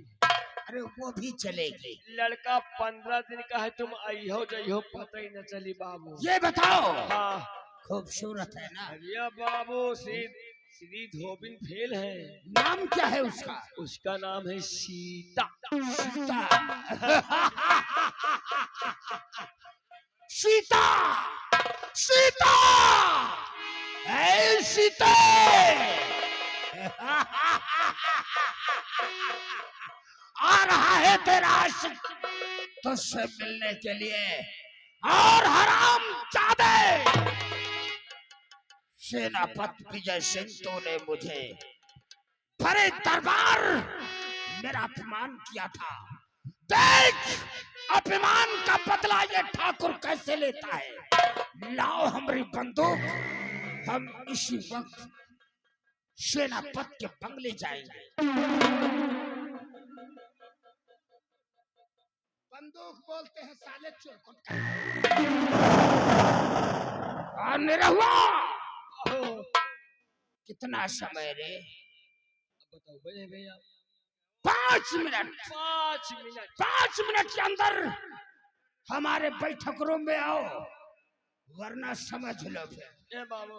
अरे वो भी चलेगी। लड़का 15 दिन का है, तुम आइयो जइयो पता ही न चली बाबू। ये बताओ। हाँ खूबसूरत है ना? अरे बाबू श्री धोबिन फेल है। नाम क्या है उसका? उसका नाम है सीता। सीता। सीता सीता ऐ सीता। आ रहा है तेरा आशिक तुझसे मिलने के लिए। और हराम जादे सेनापति विजय सिंह, तूने मुझे बड़े दरबार मेरा अपमान किया था। देख अपमान का बदला ये ठाकुर कैसे लेता है। लाओ हमारी बंदूक, हम इसी वक्त सेनापति के बंगले जाएंगे। बंदूक बोलते हैं साले चुरकुट का। और निरहुआ कितना समय रे? बताओ बड़े भैया। 5 मिनट। 5 मिनट। 5 मिनट के अंदर हमारे बैठक रूम में आओ, वरना समझ लो फिर। ए बाबू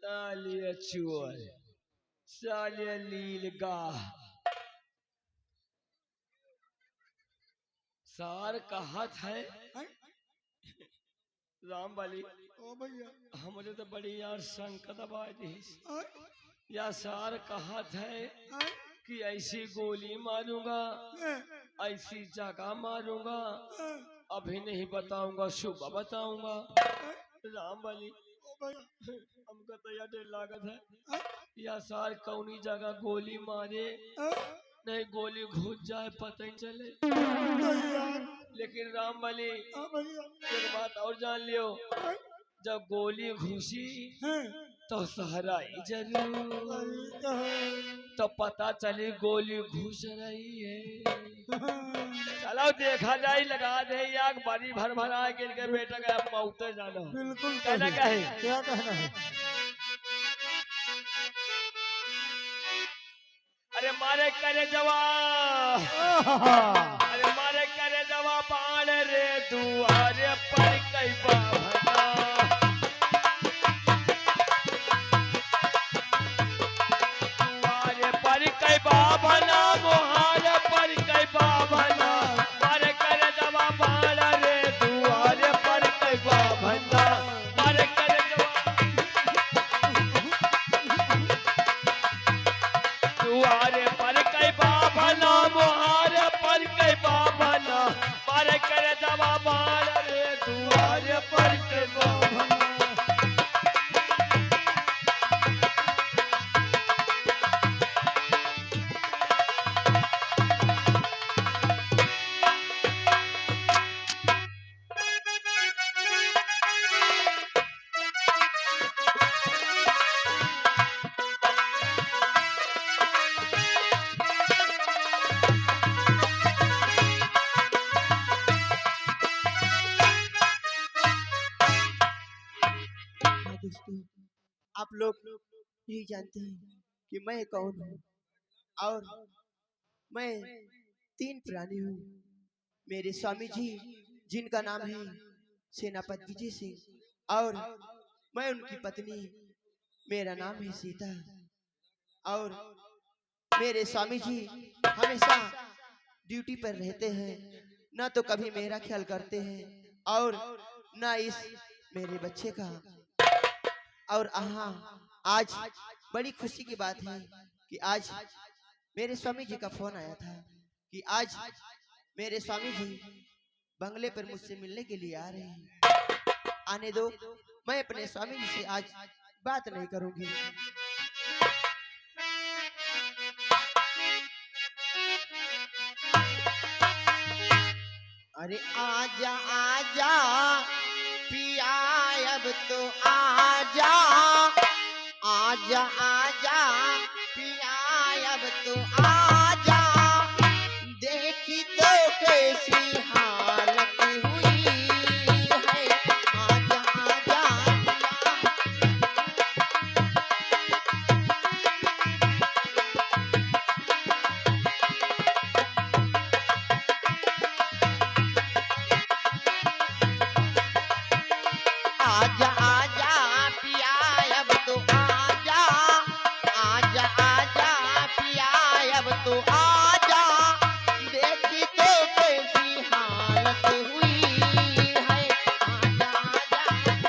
सालिया चुअर, सालिया लीलगाह, सार का हाथ है राम वाली। ओ भैया हमारे तो बड़ी यार संकट आबादी या सार का हाथ है कि ऐसी गोली मारूंगा, ऐसी जगह मारूंगा, अभी नहीं बताऊंगा, सुबह बताऊंगा। राम वाली हमको तो यह डर लागत है या सार कौनी जगह गोली मारे, नहीं गोली घुस जाए पता ही चले। लेकिन राम वाली एक बात और जान लियो, जब गोली घुसी तो सहराई जरूर, तो पता चली गोली घुस रही है। चलो देखा जाए, लगा दे आग बारी भर भर आए गिर के बेटा का मौते जानो। बिल्कुल कहना कहे क्या कहना है? अरे मारे करे जवाब, अरे मारे करे जवाब बाण रे दुआरे पर कई बाभना, दुआरे पर कई बाभना, मुहारे पर कई बाभना, मारे करे जवाब बाण रे दुआरे पर कई बाभना, मारे करे जवाब दुआरे पर कई बाभना, मुहारे पर कई बाभना, मारे करे जवाब बाण रे दुआरे पर कई बाभना। दोस्तों, आप लोग नहीं जानते हैं कि मैं कौन हूँ, और मैं 3 प्राणी हूँ। मेरे स्वामी जी जिनका नाम है सेनापति विजय सिंह, और मैं उनकी पत्नी, मेरा नाम है सीता। और मेरे स्वामी जी हमेशा ड्यूटी पर रहते हैं, न तो कभी मेरा ख्याल करते हैं और न इस मेरे बच्चे का। और आज बड़ी खुशी की बात है कि आज मेरे स्वामी जी का फोन आया था कि आज मेरे स्वामी जी बंगले पर मुझसे मिलने के लिए आ रहे हैं। आने दो, मैं अपने स्वामी जी से आज बात नहीं करूंगी। अरे आजा आजा पिया, अब तो आजा, आजा आजा पिया, अब तो आजा, देखी तो कैसी हालत हुई है, आजा आजा पिया। आजा आजा पिया अब तो आजा, आजा आजा पिया अब तो आजा, देखी तो कैसी हालत हुई है, आजा आजा।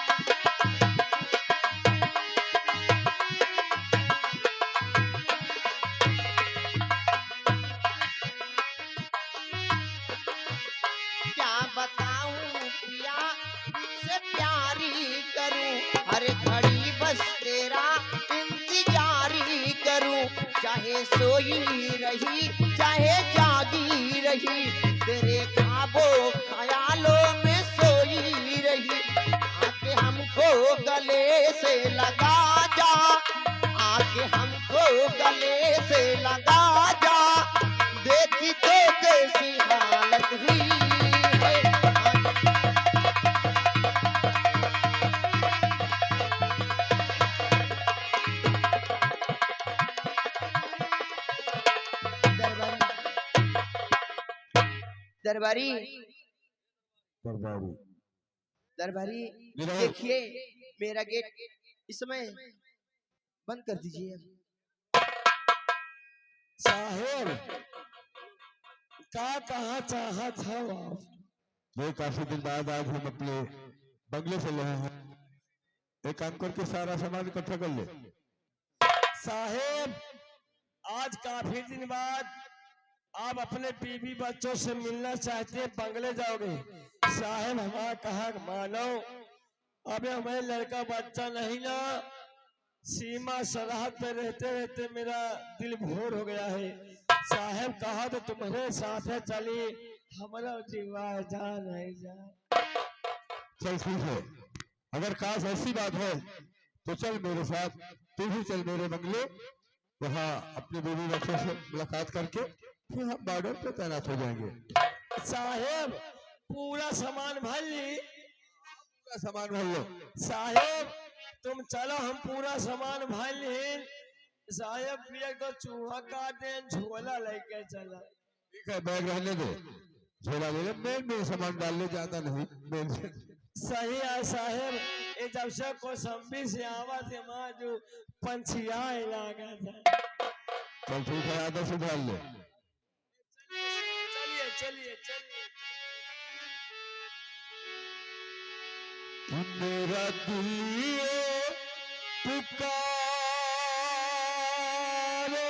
क्या बताऊं पिया से प्यारी करूं, हर घड़ी बस तेरा इंतजारी करूं, चाहे सोई रही चाहे जागी रही, तेरे ख्वाबों ख्यालों में सोई रही, आके हमको गले से लगा जा, आके हमको गले से लगा जा, देखी तो कैसी हालत हुई है। दरबारी दरबारी दरबारी मेरा- देखिए मेरा गेट इस समय बंद कर दीजिए। साहेब का कहाँ चाहत है आप? ये काफी दिन बाद आज हम अपने बंगले से रहे हैं, एक काम करके सारा सामान इकट्ठा कर ले। साहेब आज काफी दिन बाद आप अपने बीवी बच्चों से मिलना चाहते हैं, बंगले जाओगे। साहेब हमारा कहा मानो, अबे हमें लड़का बच्चा नहीं ना, सीमा सरहद पे रहते रहते मेरा दिल भोर हो गया है। साहेब कहा तो तुम्हारे साथ है, चलिए हमारा जीवा जा नहीं जा। चल ठीक है, अगर खास ऐसी बात है तो चल मेरे साथ, तू भी चल मेरे बंगले, वहाँ अपने बीवी बच्चों से मुलाकात करके फिर हम बॉर्डर पे तैनात हो जाएंगे। साहेब पूरा सामान भर ली। पूरा सामान भर लो। साहेब तुम चलो, हम पूरा सामान भर ली। साहेब भी एक तो चूहा काट दे, झोला लेके चला। ठीक है, बैग रहने दे, झोला ले ले, मेन सामान डाल ले, ज्यादा नहीं, मेन। सही है साहेब, ये जब से कौसंबी से आवा थे माँ जो पंछिया लगा था। चल ठीक है, आधा से डाल ले। चलिए चलिए चलिए। मेरा दिल पुकारे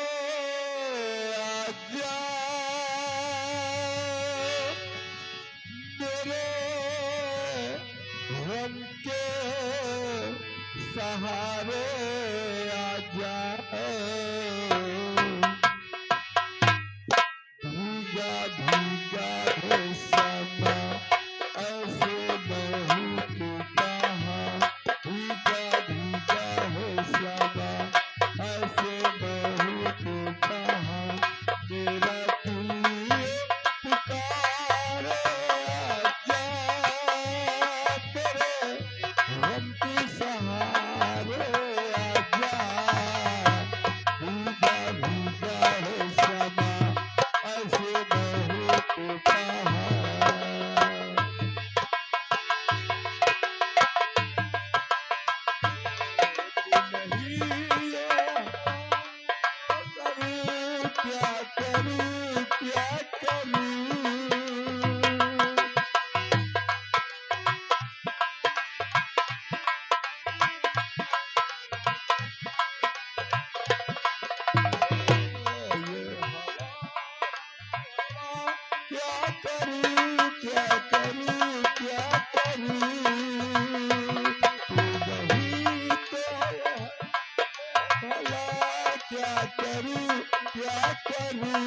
आजा, मेरे गम के सहारे आजा, भीगा भीगा है समा ऐसे बहू के कहाँ, भीगा भीगा है समा ऐसे बहू के कहाँ, मेरा दिल पुकारे आजा, तेरे गम के सहारे आजा, भीगा भीगा है समा ऐसे बहू के कहाँ। क्या करूं क्या करूं, क्या करूं क्या करूं क्या करूं, तू नहीं तो भला क्या करूं क्या करूं,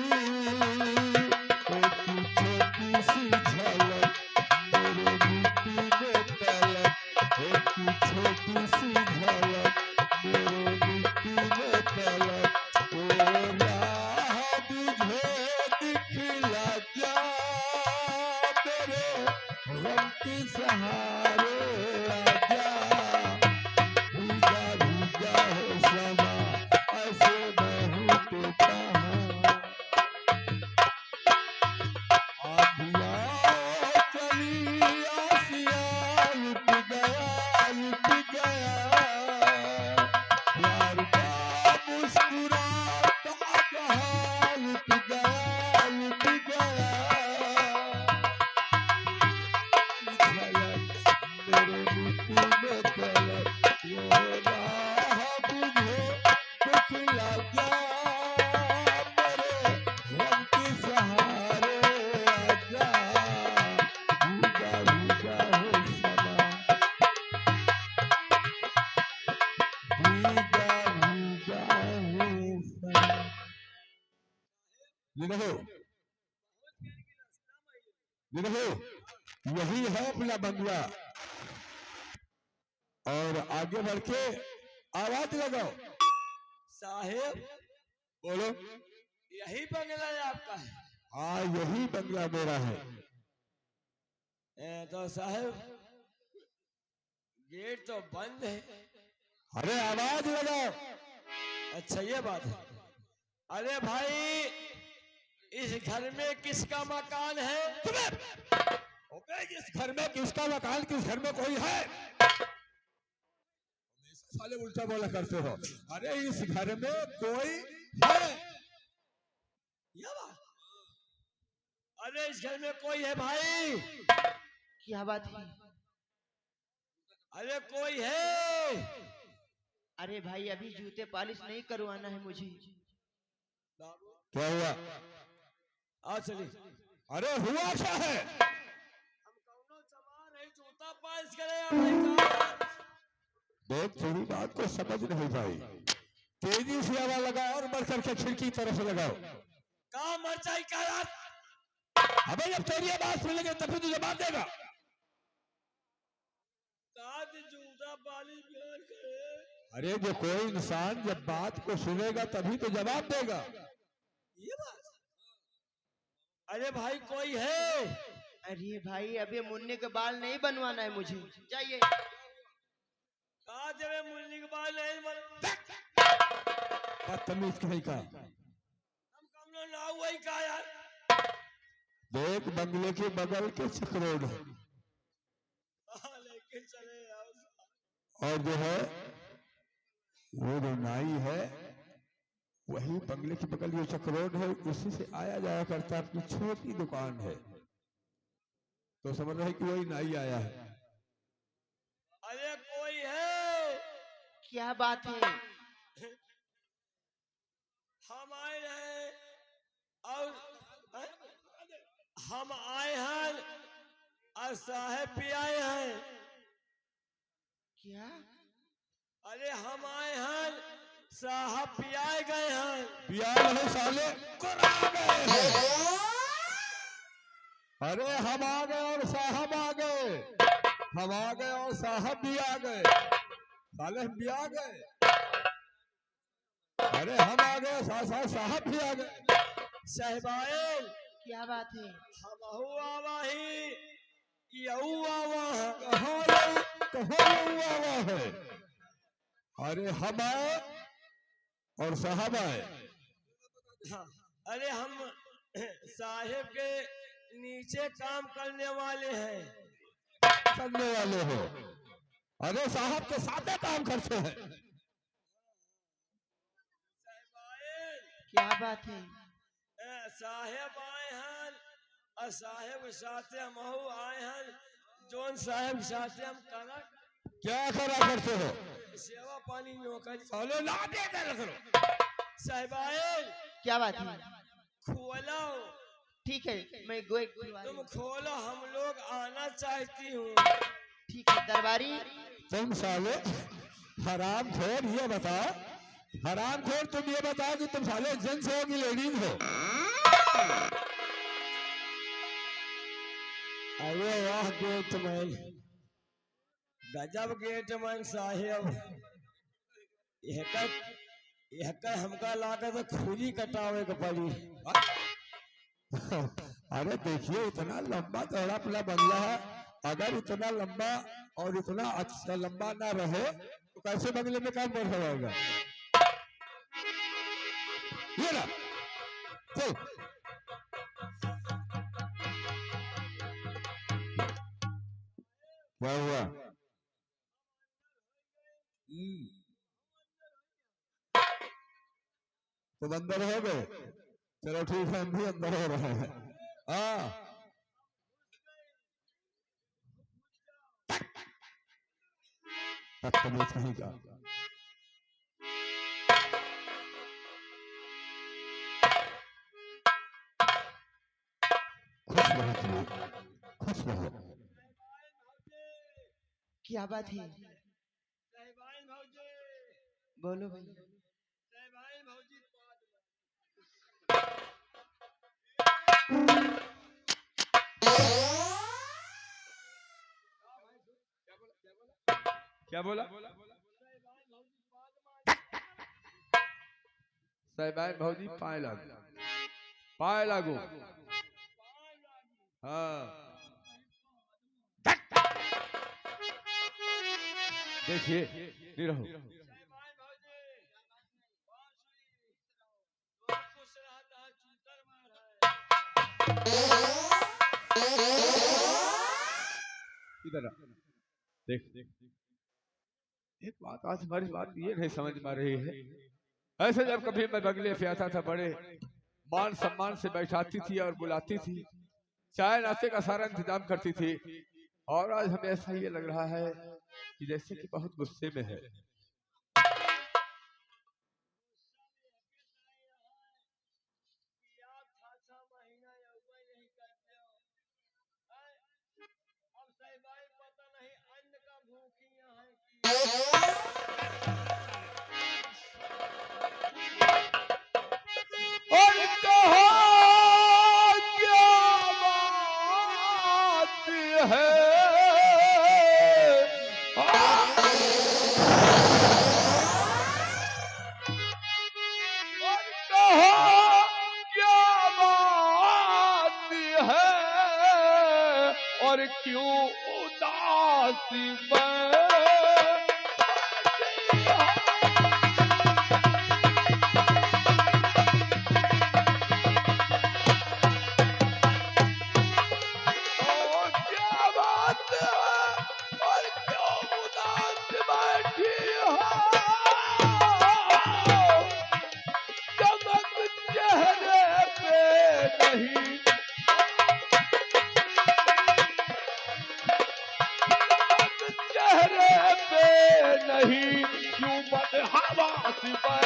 एक छोटी सी झलक मेरे मिट्टी में तलक, एक छोटी सी झलक मेरे मिट्टी में तलक, ओ राह बुझे दिखला जा, मेरे गम के सहारे आजा, भीगा भीगा है समा ऐसे बहू के कहाँ, आधिया चली आसिया लुट गया भीगा है सर। ये देखो, ये देखो, यही है अपना बंगला। और आगे बढ़ के आवाज लगाओ। साहेब बोलो। यही बंगला है आपका है? हाँ, यही बंगला मेरा है। तो साहेब गेट तो बंद है। अरे आवाज लगाओ। अच्छा ये बात है। अरे भाई इस घर में किसका मकान है? ओके, इस घर में किसका मकान, किस घर में कोई है? साले उल्टा बोला करते हो। अरे इस घर में कोई है। ये बात। अरे इस घर में कोई है भाई? क्या बात है? अरे कोई है? अरे भाई अभी जूते पॉलिश नहीं करवाना है मुझे। क्या हुआ? आ चलिए। अरे हुआ क्या है? हम कौनो सवार है जूता पॉलिश करे या भाई का? देख, तेरी बात को समझ नहीं भाई। तेजी से आवाज लगाओ और बढ़ करके खिड़की की तरफ से लगाओ। कहाँ मरचाई का यार? अबे जब तेरी आवाज सुनेंगे तभी तो जवाब देगा। जूता पॉलिश करे। अरे जो कोई इंसान जब बात को सुनेगा तभी तो जवाब देगा। ये बात। अरे भाई कोई है? अरे भाई अभी मुन्ने के बाल नहीं बनवाना है मुझे, जाइए। कहा जब मुन्नी के बाल नहीं बदतमीज कहीं का। हम कम ना हुआ का यार। देख, बंगले के बगल के चक्रोड है। लेके चले यार। और जो है वो जो नाई है वही बंगले के बगल जो चक्रोड है उसी से आया जाया करता है। अपनी छोटी दुकान है तो समझ रहे कि वही नाई आया है। अरे कोई है? क्या बात है? हम आए हैं और हम आए हैं और साहेब भी आए हैं। क्या? अरे हम आए हैं, साहब पियाए गए हैं। पिया नहीं साले, कुरा गए हैं। अरे हम आ गए और साहब आ गए। हम आ गए और साहब भी आ गए। साले हम भी आ गए। अरे हम आ गए, साथ साहब भी आ गए। साहिबाइन क्या बात है? हम आवा ही यहू आवा है। कहाँ आवा है? अरे हम आए और साहब आए। हाँ, अरे हम साहेब के नीचे काम करने वाले हैं। करने वाले हो? अरे साहब के साथ काम करते हैं। क्या बात है? साहेब आए हैं और साहेब के साथ हम आए हैं। जोन साहेब के साथ हम करा क्या करा करते हो? सेवा पानी में होकर साले ना दे करो। साहिबाइन क्या बात है? खोलो। ठीक है, मैं गोए खुलवा तुम दूं। खोलो, हम लोग आना चाहती हूँ। ठीक है दरबारी। तुम साले हराम खोर, ये बताओ हराम खोर, तुम ये बताओ कि तुम साले जेंट्स हो कि लेडीज हो? अरे वाह गेटमैन, गजब गेटमैन साहेब। यह हमका लागत खुदी कटावे के पड़ी। अरे देखिए, इतना लंबा चौड़ा अपना बंगला है। अगर इतना लंबा और इतना अच्छा लंबा ना रहे तो कैसे बंगले में काम कर सकेगा? ये ना चल। क्या हुआ? तुम अंदर हो गए? चलो ठीक है, हम भी अंदर हो रहे हैं। हाँ बदतमीज कहीं का। खुश रहो तुम, खुश रहो। क्या बात है? साहिबाइन भौजी बोलो भाई। क्या बोला? साहिबान भौजी पाए लागू, पाए लागू। हाँ देखिए निरहु, इधर आ। देख देख एक बात आज हमारी बात ये नहीं समझ में आ रही है। ऐसे जब कभी मैं बंगले पे आता था बड़े मान सम्मान से बैठाती थी और बुलाती थी, चाय नाश्ते का सारा इंतजाम करती थी, और आज हमें ऐसा ये लग रहा है कि जैसे कि बहुत गुस्से में है। और कहो क्या बात है, और कहो क्या बात है, और क्यों उदास मैं क्या बात है, और क्यों उदास बैठी हो, चमक चेहरे पे नहीं, चमक चेहरे पे नहीं, क्यों बदहवास मैं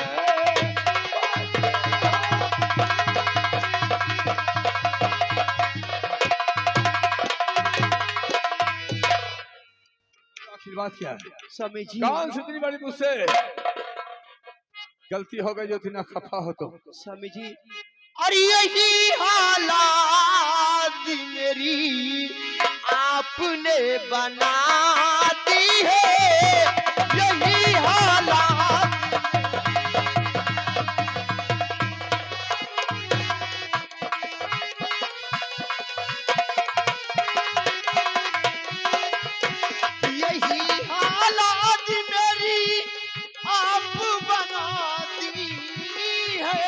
आखिर बात क्या है? स्वामी जी। कौन सी इतनी बड़ी मुझसे गलती हो गई जो इतना खफा हो तो? स्वामी जी, अरे यही हालात मेरी आपने बना दी है, यही हालात। यही हालात मेरी आप बना दी है,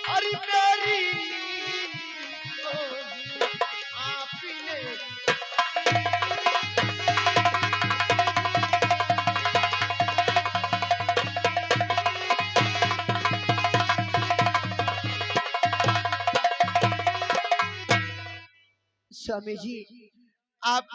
अरे मेरी आपने। स्वामी जी, आप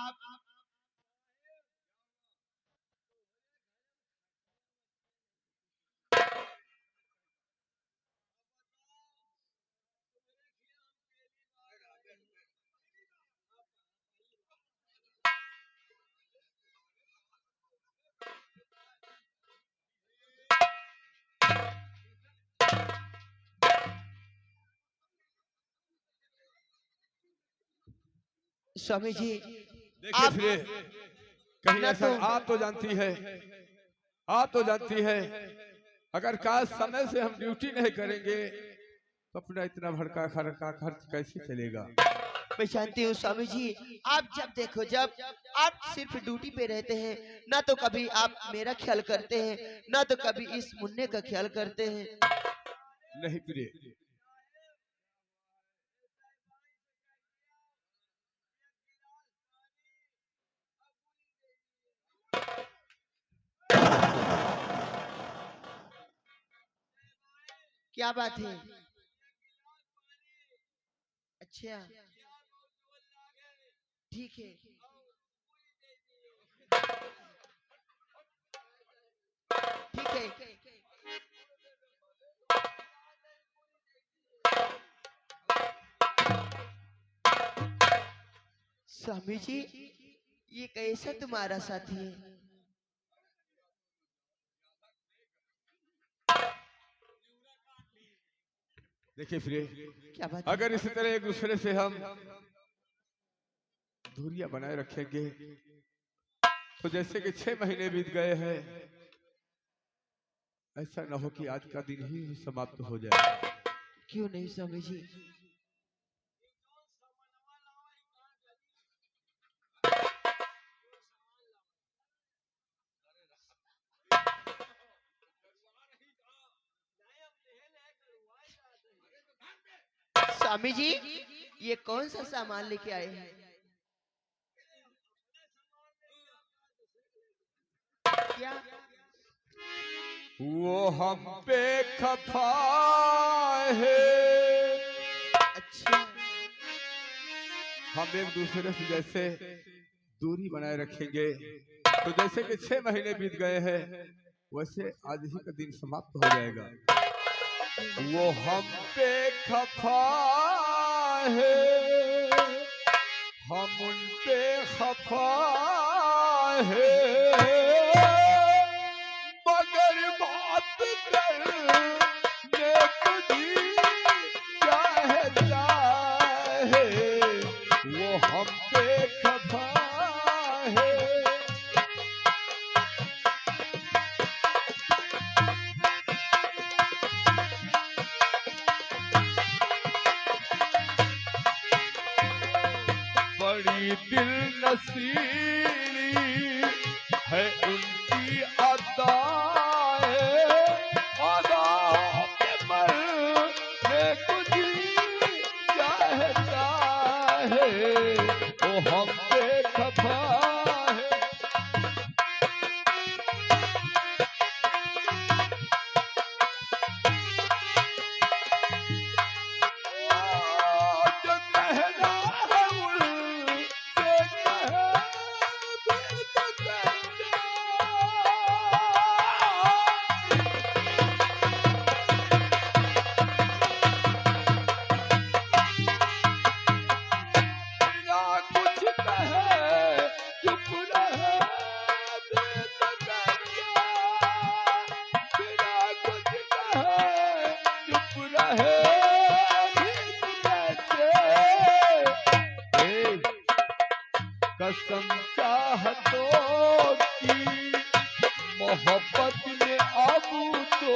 स्वामी जी, देखिए आप फिर कहीं ना ऐसा तो- आप तो जानती है, आप तो जानती है, अगर काश समय से हम ड्यूटी नहीं करेंगे तो अपना इतना भड़का खर्चा खर्च कैसे चलेगा? मैं जानती हूँ स्वामी जी, आप जब देखो जब आप सिर्फ ड्यूटी पे रहते हैं, ना तो कभी आप मेरा ख्याल करते हैं, ना तो कभी इस मुन्ने का ख्याल करते हैं। नहीं प्रिय, क्या बात है? अच्छा ठीक है। ठीक है स्वामी जी, ये कैसा तुम्हारा साथी है? देखिए फिर क्या बात है? अगर इसी तरह एक दूसरे से हम दूरियां बनाए रखेंगे तो जैसे कि 6 महीने बीत गए हैं, ऐसा न हो कि आज का दिन ही समाप्त हो जाए। क्यों नहीं स्वामी जी? स्वामी जी, ये कौन सा सामान लेके आए हैं? क्या? वो हम पे खफा है, अच्छा, हम एक दूसरे से जैसे दूरी बनाए रखेंगे तो जैसे कि 6 महीने बीत गए हैं, वैसे आज ही का दिन समाप्त हो जाएगा। वो हम पे खफा है, हम उन पे खफा है, मगर बात करने को जी चाहता है। वो हम पे खफा है। बड़ी दिल नसीली है उनकी अदाएं, अदा पे मरने को जी चाहता है। वो हम पे खफा है। जो कहना है उनसे कह भी तो कहना। बिना कुछ कहे चुप रहे भी तो कहना। बिना कुछ कहे चुप रहे भी तो कहते। ए, कसम चाहतों की मोहब्बत में अब तो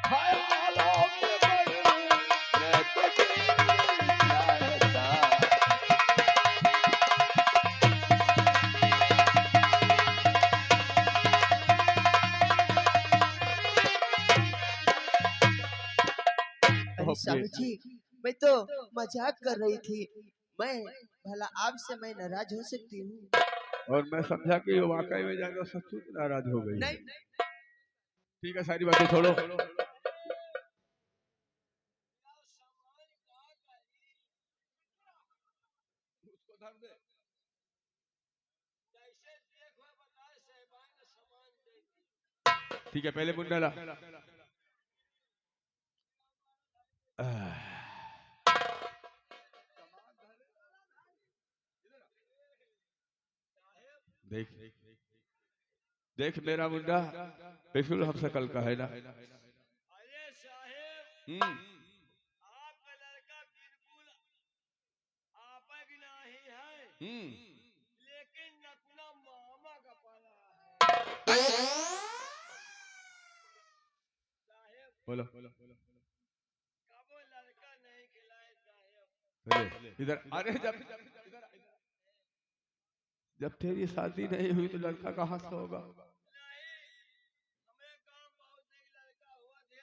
ख्यालों में मरने को जी चाहता। अरे स्वामी जी, मैं तो मजाक कर रही थी। मैं भला आपसे मैं नाराज हो सकती हूँ? और मैं समझा कि वाकई में जाकर सचमुच नाराज हो गई। नहीं, ठीक है, सारी बातें छोड़ो। ठीक है, पहले मुन्ना ला। देख देख मेरा मुंडा बिल्कुल हम शकल का है ना। अरे साहेब, हम्म, आपका लड़का बिल्कुल आपक नहीं है, लेकिन अपना मामा का पाला है। साहेब, बोलो कब वो लड़का नहीं खिलाए साहेब? इधर। अरे जब तेरी शादी नहीं हुई तो लड़का कहाँ से होगा? नहीं, हमें गांव बहुत एक लड़का हुआ थे,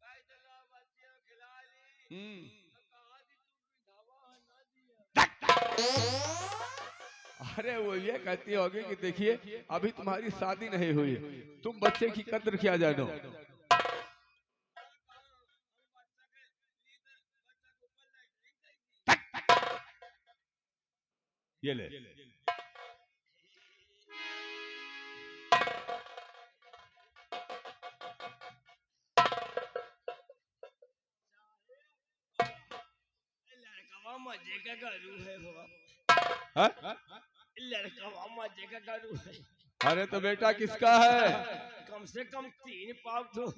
कई चला बच्चियों खिला ली, तो कहा थी तू विधवा ना दिया। अरे वो ये कहती होगी कि देखिए अभी तुम्हारी शादी नहीं हुई, तुम बच्चे की कद्र क्या जानो। ये ले। लड़का मजे का करू है वो। हाँ? लड़का मजे का करूँ। अरे तो बेटा किसका है? कम से कम 3 पाव तो।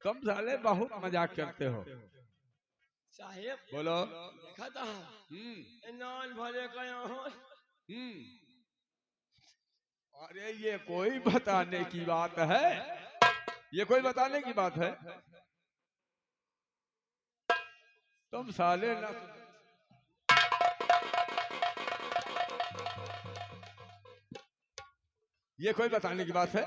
तुम साले बहुत मजाक करते हो। साहेब बोलो। देखा था नाल भरे का यहाँ। अरे ये कोई बताने की बात है? ये कोई बताने की बात है? तुम साले ना ये कोई बताने की बात है?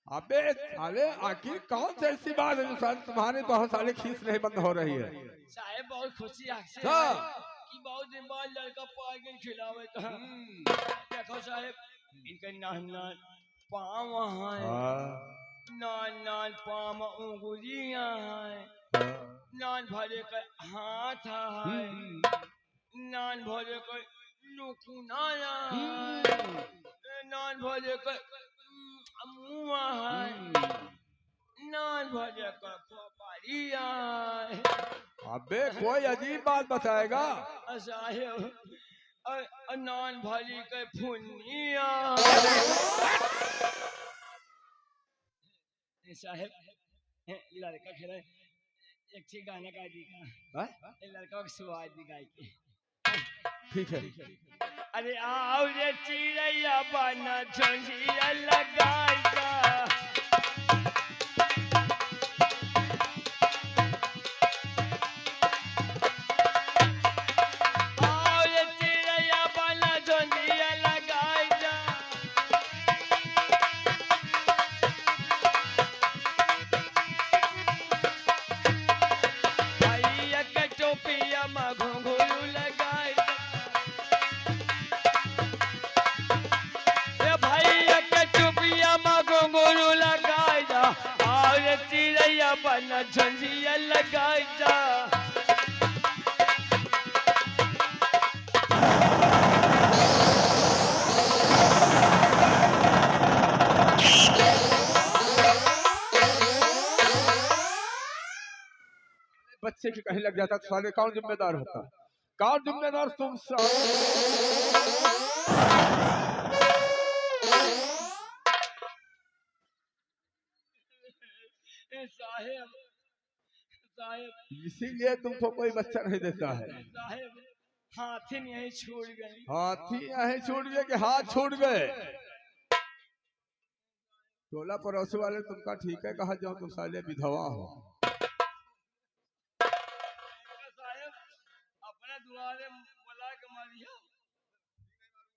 अबे साले आखिर कौन सी ऐसी बात है जो साले तुम्हारे बहुत साले खींच नहीं बंद हो रही है? साहेब बहुत खुशी आखिर कि बहुत दिन बाद लड़का पाके खिलावे था। देखो साहेब इनका नान पाँव है, नान पाँव उंगलियां है, नान भरे का हाथ है, नान भरे का नुकुनाया है, नान भरे का मुआ है, नान भरे का खोपड़िया है। अबे कोई अजीब बात बताएगा? साहेब नान भरी के फुनिया। साहेब लड़का खेला एक ठी गाना गा दी का लड़का को सुहाग दी गाय के। ठीक है। अरे आओ रे चिड़ैया बना झंझिया लगाएगा। बना झंझिया लगाई जा। बच्चे की कहीं लग जाता तो साले कौन जिम्मेदार होता? कौन जिम्मेदार? तुम साहेब साहेब इसीलिए तुमको कोई बच्चा नहीं देता है। साहेब हाथी यहीं छूट गए। हाथी यहीं छूट गए कि हाथ छूट गए? टोला पड़ोसी वाले तुमका ठीक है कहा जाओ तुम साले विधवा हो। साहेब अपने दुआरे बुला के मारियो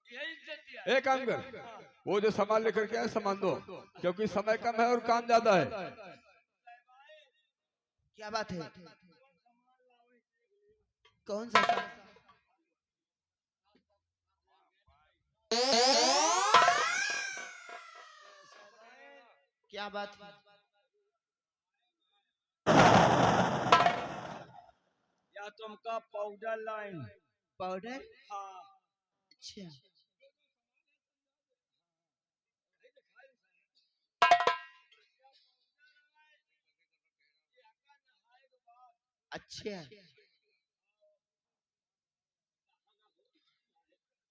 यही इज्जत। एक काम कर वो जो सामान लेकर के आए सामान दो क्योंकि समय कम है और काम ज्यादा है। क्या बात है? कौन सा सामान? क्या बात है? या तुमका पाउडर लाइन। पाउडर? हाँ अच्छा अच्छा।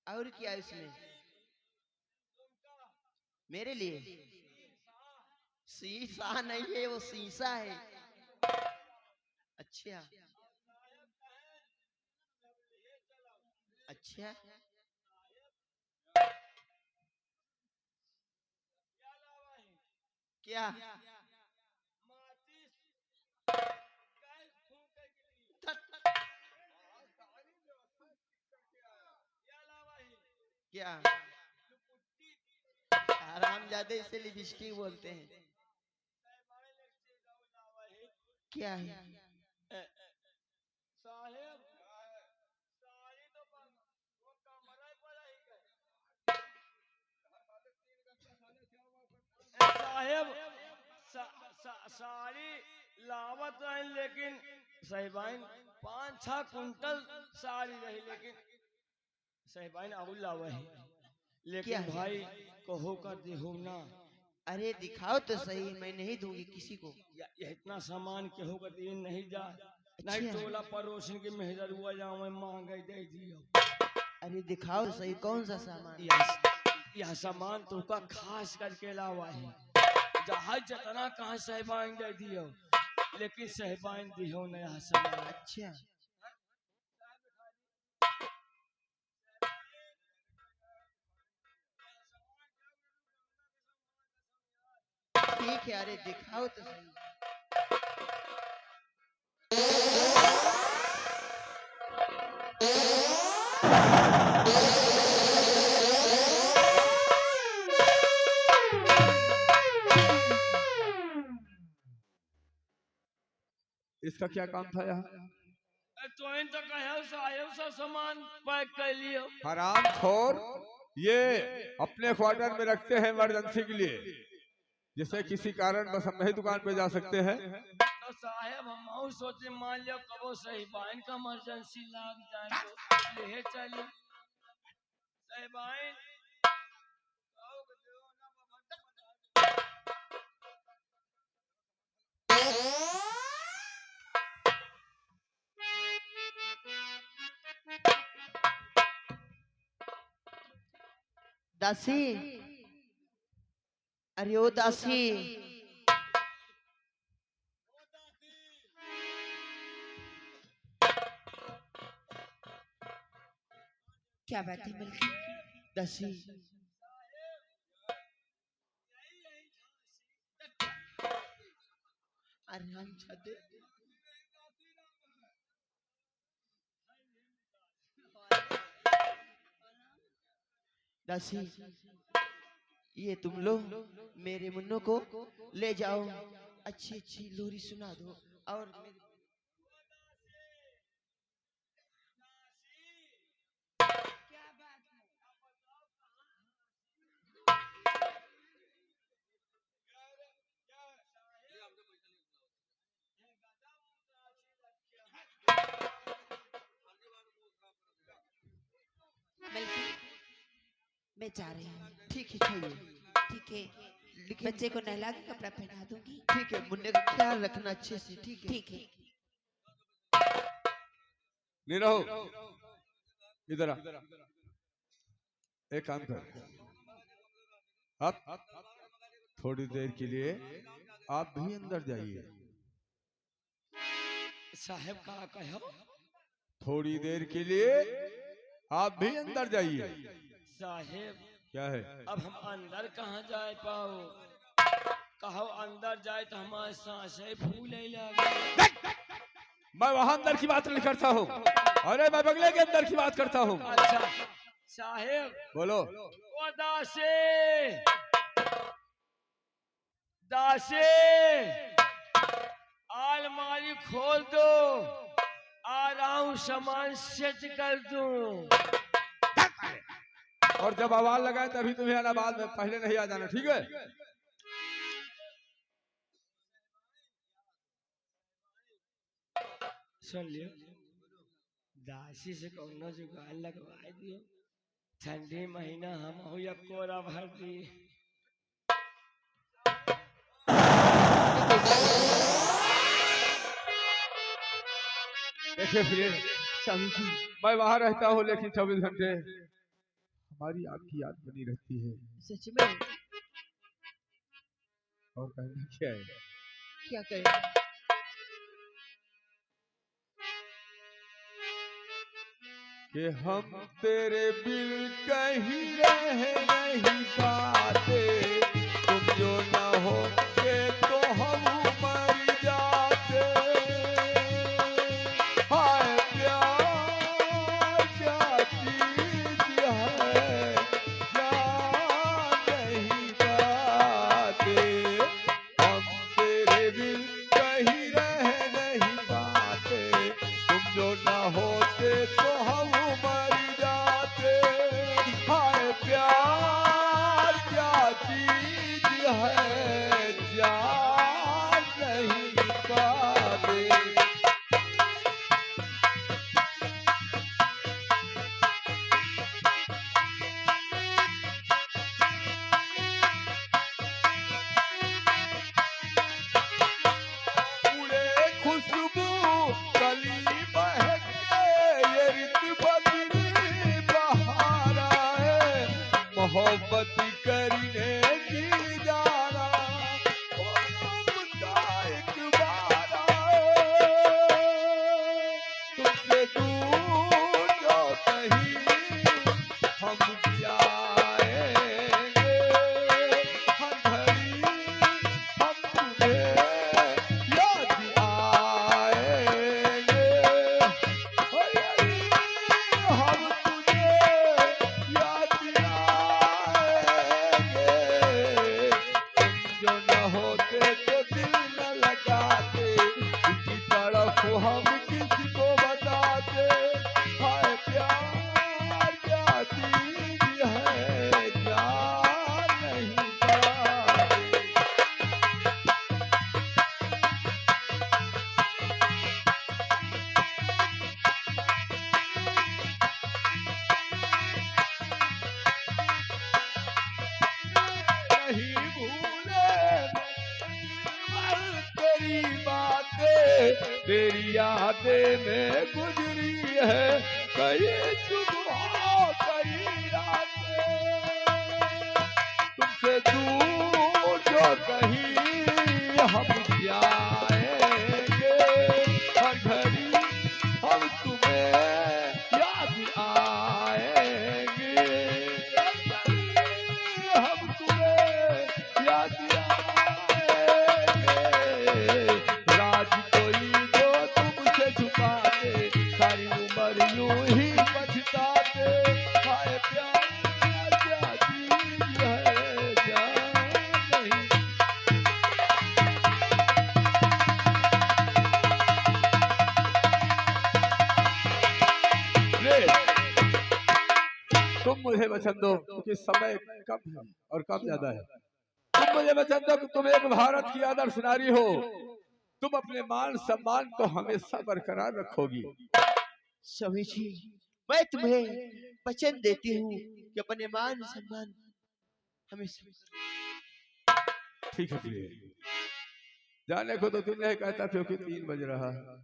और क्या है इसमें मेरे लिए? शीशा नहीं है वो शीशा है। अच्छा अच्छा क्या? क्या आरामजादे इसे लिपस्टिक बोलते हैं। क्या है? साहेब साहेब सारी लावत रहे लेकिन साहिबाइन 5-6 कुंटल साड़ी रही लेकिन साहिबाइन और लावा है लेकिन भाई कहो कर देहो ना अरे दिखाओ तो सही, मैं नहीं दूंगी किसी को। ये इतना सामान के होगा तो ये नहीं जा नहीं अच्छा। टोला पड़ोसन के मेहर हुआ जाओ मैं मांग दे दियो। अरे दिखाओ तो सही, कौन सा सामान? यह सामान तो का खास करके लावा है, जहाज जतना कहाँ सहबाइन दे दियो, लेकिन सहबाइन दियो नया सामान। अच्छा ठीक है, अरे दिखाओ तो सही। इसका क्या काम था यहाँ? तो इन तो कहो साहेब सा सामान पैक कर लियो। हराम खोर, ये अपने क्वार्टर में रखते हैं इमरजेंसी के लिए, जिससे किसी कारण बस हम नहीं दुकान पे जा सकते हैं। तो साहेब हम सोचे मान लियो कबो सही बाइन का इमरजेंसी लाग जाए तो ले चली सही बाइन। दासी, अरे ओ दासी, क्या बात है मिल्की? दासी अरे हम छदे दासी, ये तुम लोग मेरे मुन्नो को ले जाओ, अच्छी अच्छी लोरी सुना दो और मेरे... मिल्की मैं जा रही हूँ। ठीक है चाहिए, ठीक है, लेकिन बच्चे को नहला के कपड़ा पहना दूंगी। ठीक है, मुन्ने का ख्याल रखना अच्छे से, ठीक है? ठीक है। नहीं रहो, इधर आ। एक काम कर, आप थोड़ी देर के लिए आप भी अंदर जाइए। साहेब कहा कहो थोड़ी देर के लिए आप भी अंदर जाइए। साहेब क्या है? अब हम अंदर कहाँ जाए पाओ, कहो अंदर जाए तो हमारे सांसें फूले लगे। मैं वहां अंदर की बात नहीं करता हूँ, अरे मैं बंगले के अंदर की बात करता हूँ। अच्छा साहेब बोलो। ओ दासे, दासे अलमारी खोल दो, आ रहा हूँ सामान सेट कर दूं। और जब आवाज लगाए तभी तुम्हें आना, बाद में पहले नहीं आ जाना, ठीक है? सुन लियो, दासी से कोनो जुगाड़ लगवा दियो, ठंडी महीना हम हो या कोरा भर दी। देखिए फिर स्वामी जी, मैं वहां रहता हूँ, लेकिन 24 घंटे हमारी आपकी याद बनी रहती है। सच में और कहना क्या है? क्या कहें? कि हम तेरे बिल कहीं रह नहीं पाते, तुम जो ना होते तो हम मर जाते। हाय प्यार क्या चीज है, जान नहीं पाते। हम तेरे बिल कहीं रह नहीं पाते, तुम जो ना होते तो हम मर जाते। हाय प्यार क्या चीज है, जान नहीं पाते। खुशबू कली महके, ये रित बदरी बहारा है, मोहब्बत करने की जाना एक बारा तुमसे दूर जो कहीं हम जाएंगे, हर घड़ी हम तुम्हें याद आएंगे, हर घड़ी हम तुझे याद आएंगे। तुम जो न होते तो दिल न लगाते, इसी तरफ हम किसको बताते, हाय प्यार क्या चीज है जान नहीं पाते। नहीं भूले तेरी बातें, तेरी यादें में गुजरी है कई सुबह कई रातें, तुमसे दूर जो कहीं हम जाएंगे, हर घड़ी हम तुम्हें याद आएंगे, हर घड़ी हम तुम्हें याद आएंगे। राज कोई जो तुमसे छुपा दे, सारी उम्र यूं ही पछताते, हाय प्यार क्या चीज है जान नहीं। ले, तुम मुझे वचन दो क्योंकि समय कम है और कम ज्यादा है। तुम मुझे वचन दो कि तुम एक भारत की आदर्श नारी हो, तुम अपने मान सम्मान को हमेशा बरकरार रखोगी। स्वामी जी, मैं तुम्हें वचन देती हूँ कि अपने मान सम्मान हमेशा। ठीक है प्रिय, जाने को तो तुम नहीं कहता क्योंकि 3 बज रहा है।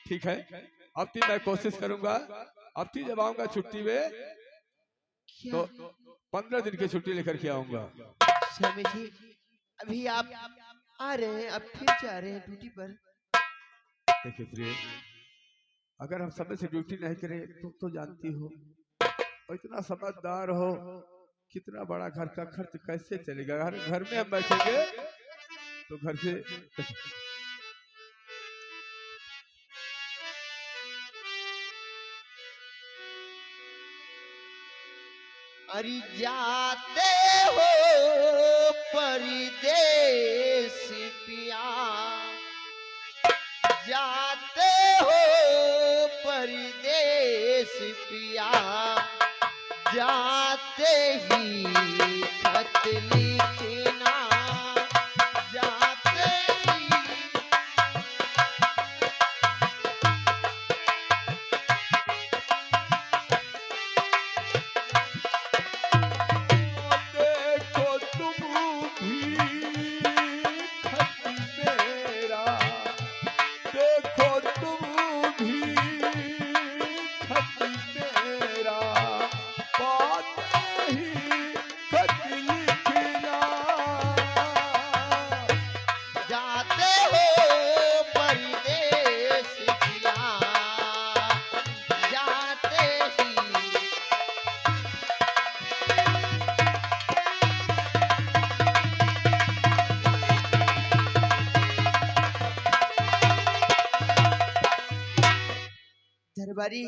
ठीक है, अब थी मैं कोशिश करूंगा, अब थी जब आऊंगा छुट्टी में तो 15 दिन की छुट्टी लेकर के आऊंगा। स्वामी जी, अभी आप आ रहे हैं, अब फिर जा रहे हैं ड्यूटी पर। देखिए प्रिय, अगर हम समय से ड्यूटी नहीं करें तुम तो जानती हो, और इतना समझदार हो, कितना बड़ा घर का खर्च कैसे चलेगा। घर में हम बैठेंगे तो घर से अरे जाते हो परदेस पिया, जाते हो परदेस पिया, जाते ही खत लिखना, जाते ही देखो तुम भी खत मेरा, देखो तुम भी खत मेरा, पाते ही खत लिखना, जाते हो परदेस पिया, जाते ही दरबारी